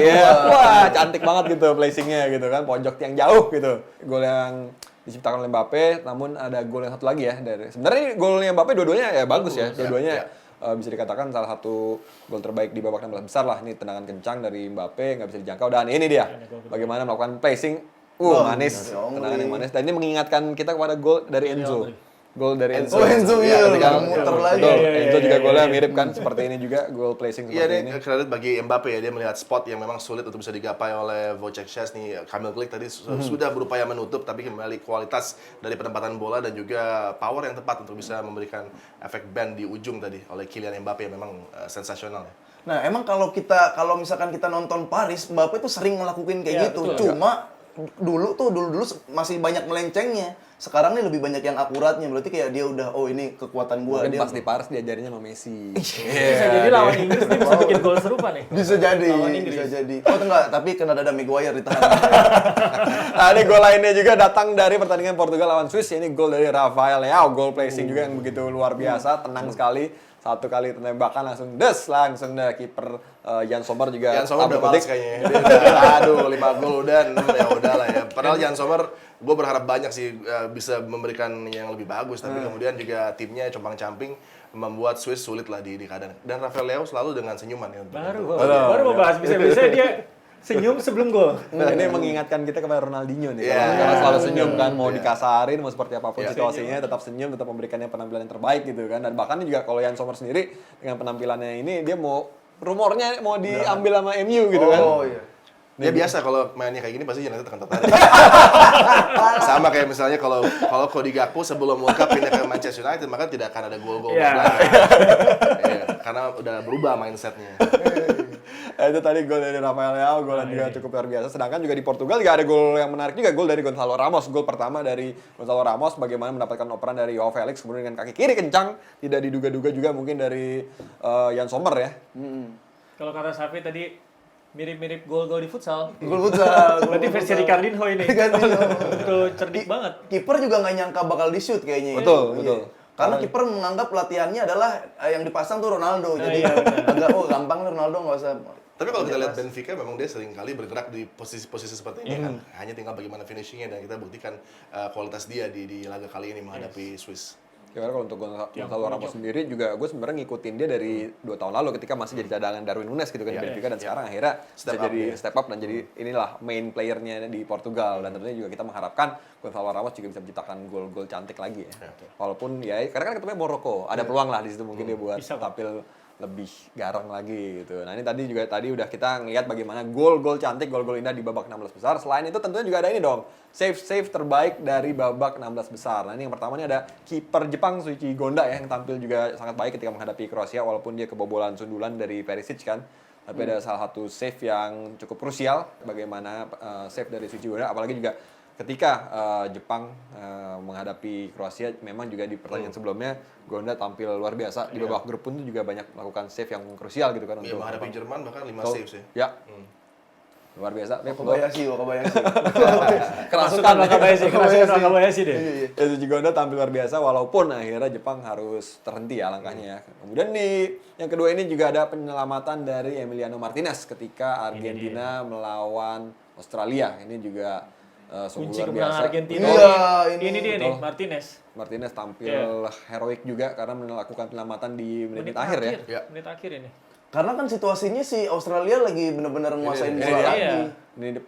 [SPEAKER 1] wah cantik banget gitu placingnya gitu kan, pojok yang jauh gitu. Gol yang diciptakan oleh Mbappe, namun ada gol yang satu lagi ya dari sebenarnya golnya Mbappe dua-duanya ya bagus ya, dua-duanya bisa dikatakan salah satu gol terbaik di babak 16 besar lah. Ini tendangan kencang dari Mbappe nggak bisa dijangkau dan ini dia bagaimana melakukan placing manis, tendangan yang manis dan ini mengingatkan kita kepada gol dari Enzo. Gol dari Enzo.
[SPEAKER 3] Oh, Enzo, iya,
[SPEAKER 1] ketika
[SPEAKER 3] muter lagi.
[SPEAKER 1] betul,
[SPEAKER 2] Iya,
[SPEAKER 1] Enzo juga
[SPEAKER 2] iya,
[SPEAKER 1] golnya
[SPEAKER 2] iya.
[SPEAKER 1] mirip kan seperti ini juga gol placing
[SPEAKER 4] Iya,
[SPEAKER 1] seperti ini.
[SPEAKER 4] ini kredit bagi Mbappe ya, dia melihat spot yang memang sulit untuk bisa digapai oleh Wojciech Szczęsny. Kamil Glik tadi sudah berupaya menutup, tapi kembali kualitas dari penempatan bola dan juga power yang tepat untuk bisa memberikan efek bend di ujung tadi oleh Kylian Mbappe yang memang sensasional ya.
[SPEAKER 3] Nah, emang kalau misalkan kita nonton Paris, Mbappe tuh sering ngelakuin kayak
[SPEAKER 2] Iya,
[SPEAKER 3] gitu.
[SPEAKER 2] betul.
[SPEAKER 3] Cuma dulu masih banyak melencengnya. Sekarang nih lebih banyak yang akuratnya. Berarti kayak dia udah ini kekuatan gua.
[SPEAKER 1] Mungkin
[SPEAKER 3] Dia
[SPEAKER 1] pas di Paris diajarinnya sama Messi.
[SPEAKER 2] Bisa jadi lawan Inggris dia bisa bikin gol serupa nih.
[SPEAKER 3] bisa jadi,
[SPEAKER 2] Lawan Inggris.
[SPEAKER 3] bisa jadi. Oh enggak, tapi kena dada Maguire ditahan.
[SPEAKER 1] Nah, ini gol lainnya juga datang dari pertandingan Portugal lawan Swiss. Ini gol dari Rafael Leao, gol placing juga yang begitu luar biasa, tenang sekali. Satu kali tembakan langsung langsung deh kiper Jan Sommer juga.
[SPEAKER 4] Jan Sommer udah
[SPEAKER 1] tabrak
[SPEAKER 4] males
[SPEAKER 1] petik.
[SPEAKER 4] kayaknya. Dia udah, aduh 5 gol udah, ya udahlah ya. Padahal Jan Sommer, gue berharap banyak sih bisa memberikan yang lebih bagus. Tapi kemudian juga timnya compang-camping membuat Swiss sulit lah di keadaan. Dan Rafael Leao selalu dengan senyuman ya.
[SPEAKER 2] Baru mau bahas bisa-bisa dia senyum sebelum gol.
[SPEAKER 1] Nah, ini mengingatkan kita kepada Ronaldinho nih.
[SPEAKER 4] Iya.
[SPEAKER 1] Karena selalu senyum kan, mau dikasarin, mau seperti apapun
[SPEAKER 4] Iya.
[SPEAKER 1] situasinya, tetap senyum, tetap memberikan yang penampilan yang terbaik gitu kan. Dan bahkan juga kalau Jan Sommer sendiri dengan penampilannya ini dia rumornya mau diambil sama MU gitu kan.
[SPEAKER 3] Oh iya.
[SPEAKER 4] Dia biasa kalau mainnya kayak gini pasti United akan tertarik. Sama kayak misalnya kalau Cody Gakpo sebelum World Cup pindah ke Manchester United maka tidak akan ada gol-gol
[SPEAKER 2] Iya.
[SPEAKER 4] belakang. Iya, karena udah berubah mindsetnya.
[SPEAKER 1] Itu tadi gol dari Rafael Leao, gol yang juga cukup luar biasa. Sedangkan juga di Portugal juga ada gol yang menarik juga, gol dari Gonzalo Ramos. Gol pertama dari Gonzalo Ramos bagaimana mendapatkan operan dari Joao Felix kemudian dengan kaki kiri kencang, tidak diduga-duga juga mungkin dari Jan Sommer ya.
[SPEAKER 2] Kalau kata Safi tadi mirip-mirip gol-gol di futsal.
[SPEAKER 3] Gol futsal.
[SPEAKER 2] Berarti versi Ricardinho ini.
[SPEAKER 3] Ricardinho.
[SPEAKER 2] Betul cerdik banget.
[SPEAKER 3] Kiper juga nggak nyangka bakal di-shoot kayaknya.
[SPEAKER 1] Betul,
[SPEAKER 3] Iya.
[SPEAKER 1] betul.
[SPEAKER 3] Karena kiper menganggap latihannya adalah yang dipasang tuh Ronaldo. Jadi
[SPEAKER 2] iya, benar.
[SPEAKER 3] agak gampang nih Ronaldo nggak usah.
[SPEAKER 4] Tapi kalau kita lihat Benfica memang dia sering kali bergerak di posisi-posisi seperti ini kan. Hanya tinggal bagaimana finishingnya dan kita buktikan kualitas dia di laga kali ini menghadapi Swiss.
[SPEAKER 1] Ya karena kalau untuk Gonzalo Ramos sendiri juga gue sebenarnya ngikutin dia dari 2 tahun lalu ketika masih jadi cadangan Darwin Nunes gitu kan di Benfica dan sekarang akhirnya
[SPEAKER 4] Step
[SPEAKER 1] bisa
[SPEAKER 4] up,
[SPEAKER 1] jadi
[SPEAKER 4] ya.
[SPEAKER 1] step up dan jadi inilah main playernya di Portugal dan tentunya juga kita mengharapkan Gonzalo Ramos juga bisa menciptakan gol-gol cantik lagi ya. Walaupun ya karena kan ketemunya Maroko, ada peluang lah di situ mungkin dia buat
[SPEAKER 2] Bisa, Pak.
[SPEAKER 1] tampil lebih garang lagi gitu. Nah ini tadi udah kita ngeliat bagaimana gol-gol cantik, gol-gol indah di babak 16 besar. Selain itu tentunya juga ada ini dong, save terbaik dari babak 16 besar. Nah ini yang pertama ini ada kiper Jepang Shuichi Gonda ya yang tampil juga sangat baik ketika menghadapi Kroasia walaupun dia kebobolan sundulan dari Perisic kan. Tapi ada salah satu save yang cukup krusial bagaimana save dari Shuichi Gonda apalagi juga ketika Jepang menghadapi Kroasia memang juga di pertandingan sebelumnya Gonda tampil luar biasa di babak grup pun juga banyak melakukan save yang krusial gitu kan
[SPEAKER 4] Dia
[SPEAKER 1] untuk
[SPEAKER 4] menghadapi
[SPEAKER 1] Jepang.
[SPEAKER 4] Jerman bahkan 5
[SPEAKER 1] So,
[SPEAKER 4] saves ya.
[SPEAKER 1] ya. Luar biasa.
[SPEAKER 3] Wakabayashi.
[SPEAKER 2] Kerasukan Wakabayashi deh.
[SPEAKER 1] Ya, Shuichi Gonda tampil luar biasa walaupun akhirnya Jepang harus terhenti ya langkahnya ya. Kemudian di yang kedua ini juga ada penyelamatan dari Emiliano Martinez ketika Argentina melawan Australia. Ini juga sungguh
[SPEAKER 2] Kunci
[SPEAKER 1] luar
[SPEAKER 2] kemenangan
[SPEAKER 1] biasa.
[SPEAKER 2] Argentina.
[SPEAKER 3] Iya,
[SPEAKER 2] ini dia nih,
[SPEAKER 1] Betul.
[SPEAKER 2] Martinez.
[SPEAKER 1] Tampil heroik juga karena melakukan penyelamatan di menit-menit
[SPEAKER 2] Menit
[SPEAKER 1] akhir ya.
[SPEAKER 4] Ya.
[SPEAKER 2] Menit akhir ini.
[SPEAKER 3] Karena kan situasinya si Australia lagi benar-benar nguasain
[SPEAKER 1] Ini
[SPEAKER 3] bola
[SPEAKER 1] dia.
[SPEAKER 3] lagi.
[SPEAKER 2] Iya.
[SPEAKER 1] Ini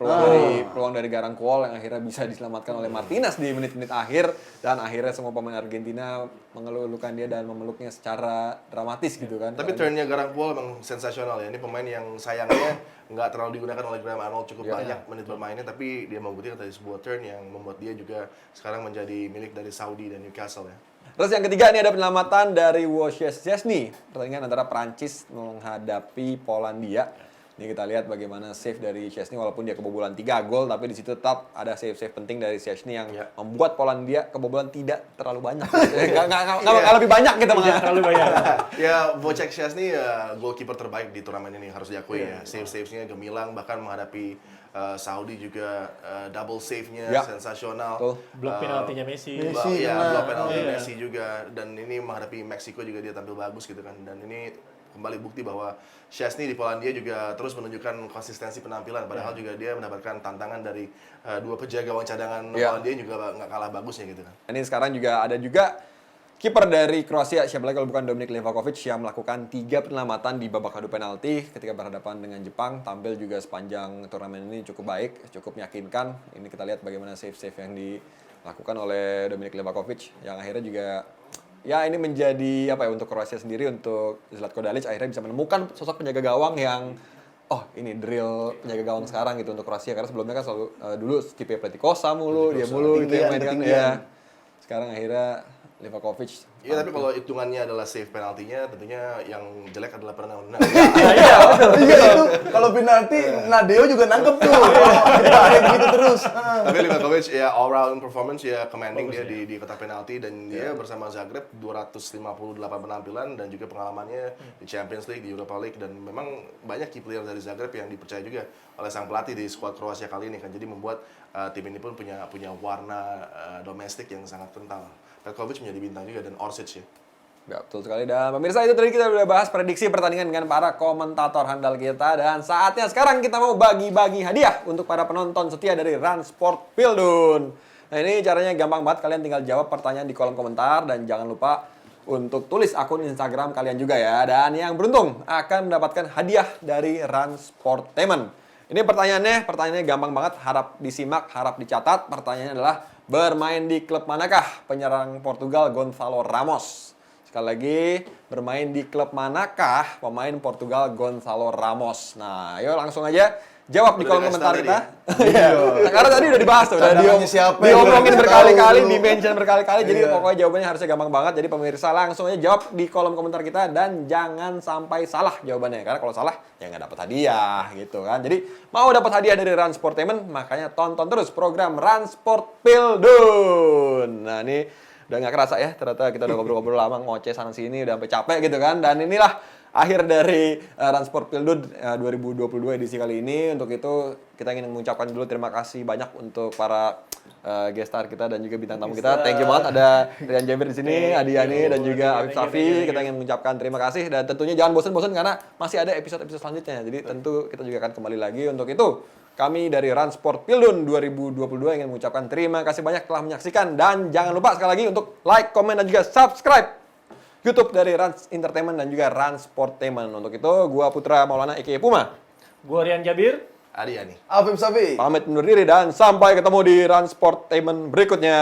[SPEAKER 1] peluang dari Garangkuol yang akhirnya bisa diselamatkan oleh Martinez di menit-menit akhir dan akhirnya semua pemain Argentina mengeluh-elukan dia dan memeluknya secara dramatis gitu kan.
[SPEAKER 4] Tapi turnnya Garangkuol emang sensasional ya. Ini pemain yang sayangnya nggak terlalu digunakan oleh Graham Arnold cukup banyak menit bermainnya, tapi dia membuktikan dari sebuah turn yang membuat dia juga sekarang menjadi milik dari Saudi dan Newcastle ya.
[SPEAKER 1] Terus yang ketiga ini ada penyelamatan dari Wojciech Szczesny. Pertandingan antara Prancis menghadapi Polandia. Ini kita lihat bagaimana save dari Szczesny walaupun dia kebobolan 3 gol, tapi di situ tetap ada save-save penting dari Szczesny yang membuat Polandia kebobolan tidak terlalu banyak. Nggak lebih banyak gitu
[SPEAKER 2] Tidak terlalu banyak.
[SPEAKER 4] Ya, Wojciech Szczesny goalkeeper terbaik di turnamen ini harus diakui ya. Save-savesnya gemilang, bahkan menghadapi Saudi juga double save-nya sensasional.
[SPEAKER 1] Betul.
[SPEAKER 2] Blok penaltinya Messi.
[SPEAKER 4] Blok penalti Messi juga, dan ini menghadapi Meksiko juga dia tampil bagus gitu kan. Dan ini kembali bukti bahwa Szczesny di Polandia juga terus menunjukkan konsistensi penampilan, padahal juga dia mendapatkan tantangan dari dua penjaga gawang cadangan Polandia juga nggak kalah bagusnya gitu kan.
[SPEAKER 1] Ini sekarang juga ada juga kiper dari Kroasia, siapa lagi kalau bukan Dominik Livakovic yang melakukan 3 penyelamatan di babak adu penalti ketika berhadapan dengan Jepang. Tampil juga sepanjang turnamen ini cukup baik, cukup meyakinkan. Ini kita lihat bagaimana save-save yang dilakukan oleh Dominik Livakovic yang akhirnya juga ya ini menjadi apa ya untuk Kroasia sendiri, untuk Zlatko Dalic akhirnya bisa menemukan sosok penjaga gawang yang ini drill penjaga gawang sekarang gitu untuk Kroasia, karena sebelumnya kan selalu dulu Stipe Pletikosa mulu, dia mulu gitu yang main kan ya. Sekarang akhirnya Livakovic.
[SPEAKER 4] Iya, tapi kalau hitungannya adalah save penaltinya, tentunya yang jelek adalah penalti.
[SPEAKER 3] Iya itu kalau penalti Nadeo juga nangkep tuh. Kayak gitu terus.
[SPEAKER 4] Tapi Livakovic ya all round performance ya commanding dia di kotak penalti, dan dia bersama Zagreb 258 penampilan dan juga pengalamannya di Champions League, di Europa League, dan memang banyak key player dari Zagreb yang dipercaya juga oleh sang pelatih di skuad Kroasia kali ini kan. Jadi membuat tim ini pun punya warna domestik yang sangat kental. Petkovic menjadi bintang juga, dan Orsic ya.
[SPEAKER 1] Ya, betul sekali. Dan pemirsa, itu tadi kita udah bahas prediksi pertandingan dengan para komentator handal kita. Dan saatnya sekarang kita mau bagi-bagi hadiah untuk para penonton setia dari Run Sport Pildun. Nah, ini caranya gampang banget. Kalian tinggal jawab pertanyaan di kolom komentar. Dan jangan lupa untuk tulis akun Instagram kalian juga ya. Dan yang beruntung akan mendapatkan hadiah dari Run Sportainment. Ini pertanyaannya gampang banget. Harap disimak, harap dicatat. Pertanyaannya adalah, bermain di klub manakah penyerang Portugal Gonçalo Ramos? Sekali lagi, bermain di klub manakah pemain Portugal Gonçalo Ramos? Nah, ayo langsung aja jawab di kolom komentar kita. Iya. Nah, karena tadi udah dibahas tuh, udah
[SPEAKER 3] Cadangannya siapa?
[SPEAKER 1] diomongin
[SPEAKER 3] Belum
[SPEAKER 1] berkali-kali,
[SPEAKER 3] tahu.
[SPEAKER 1] di-mention berkali-kali. Jadi pokoknya jawabannya harusnya gampang banget. Jadi pemirsa langsung aja jawab di kolom komentar kita dan jangan sampai salah jawabannya. Karena kalau salah ya nggak dapat hadiah gitu kan. Jadi mau dapat hadiah dari Run Sportainment, makanya tonton terus program Run Sport Pildun. Nah, ini udah nggak kerasa ya, ternyata kita udah ngobrol-ngobrol lama, ngoceh sana sini, udah sampai capek gitu kan. Dan inilah akhir dari Run Sport Pildun 2022 edisi kali ini. Untuk itu kita ingin mengucapkan dulu terima kasih banyak untuk para guest star kita dan juga bintang tamu kita. Thank you banget, ada Rian Jabir di sini, Adi Yani dan juga Afif Safi. Kita ingin mengucapkan terima kasih dan tentunya jangan bosan-bosan karena masih ada episode-episode selanjutnya. Jadi tentu kita juga akan kembali lagi. Untuk itu kami dari Run Sport Pildun 2022 ingin mengucapkan terima kasih banyak telah menyaksikan, dan jangan lupa sekali lagi untuk like, komen dan juga subscribe YouTube dari Rans Entertainment dan juga Rans Sportainment. Untuk itu, gua Putra Maulana aka Puma.
[SPEAKER 2] Gua Rian Jabir.
[SPEAKER 4] Adi Yani.
[SPEAKER 3] Afif Safi.
[SPEAKER 1] Pamit undur diri dan sampai ketemu di Rans Sportainment berikutnya.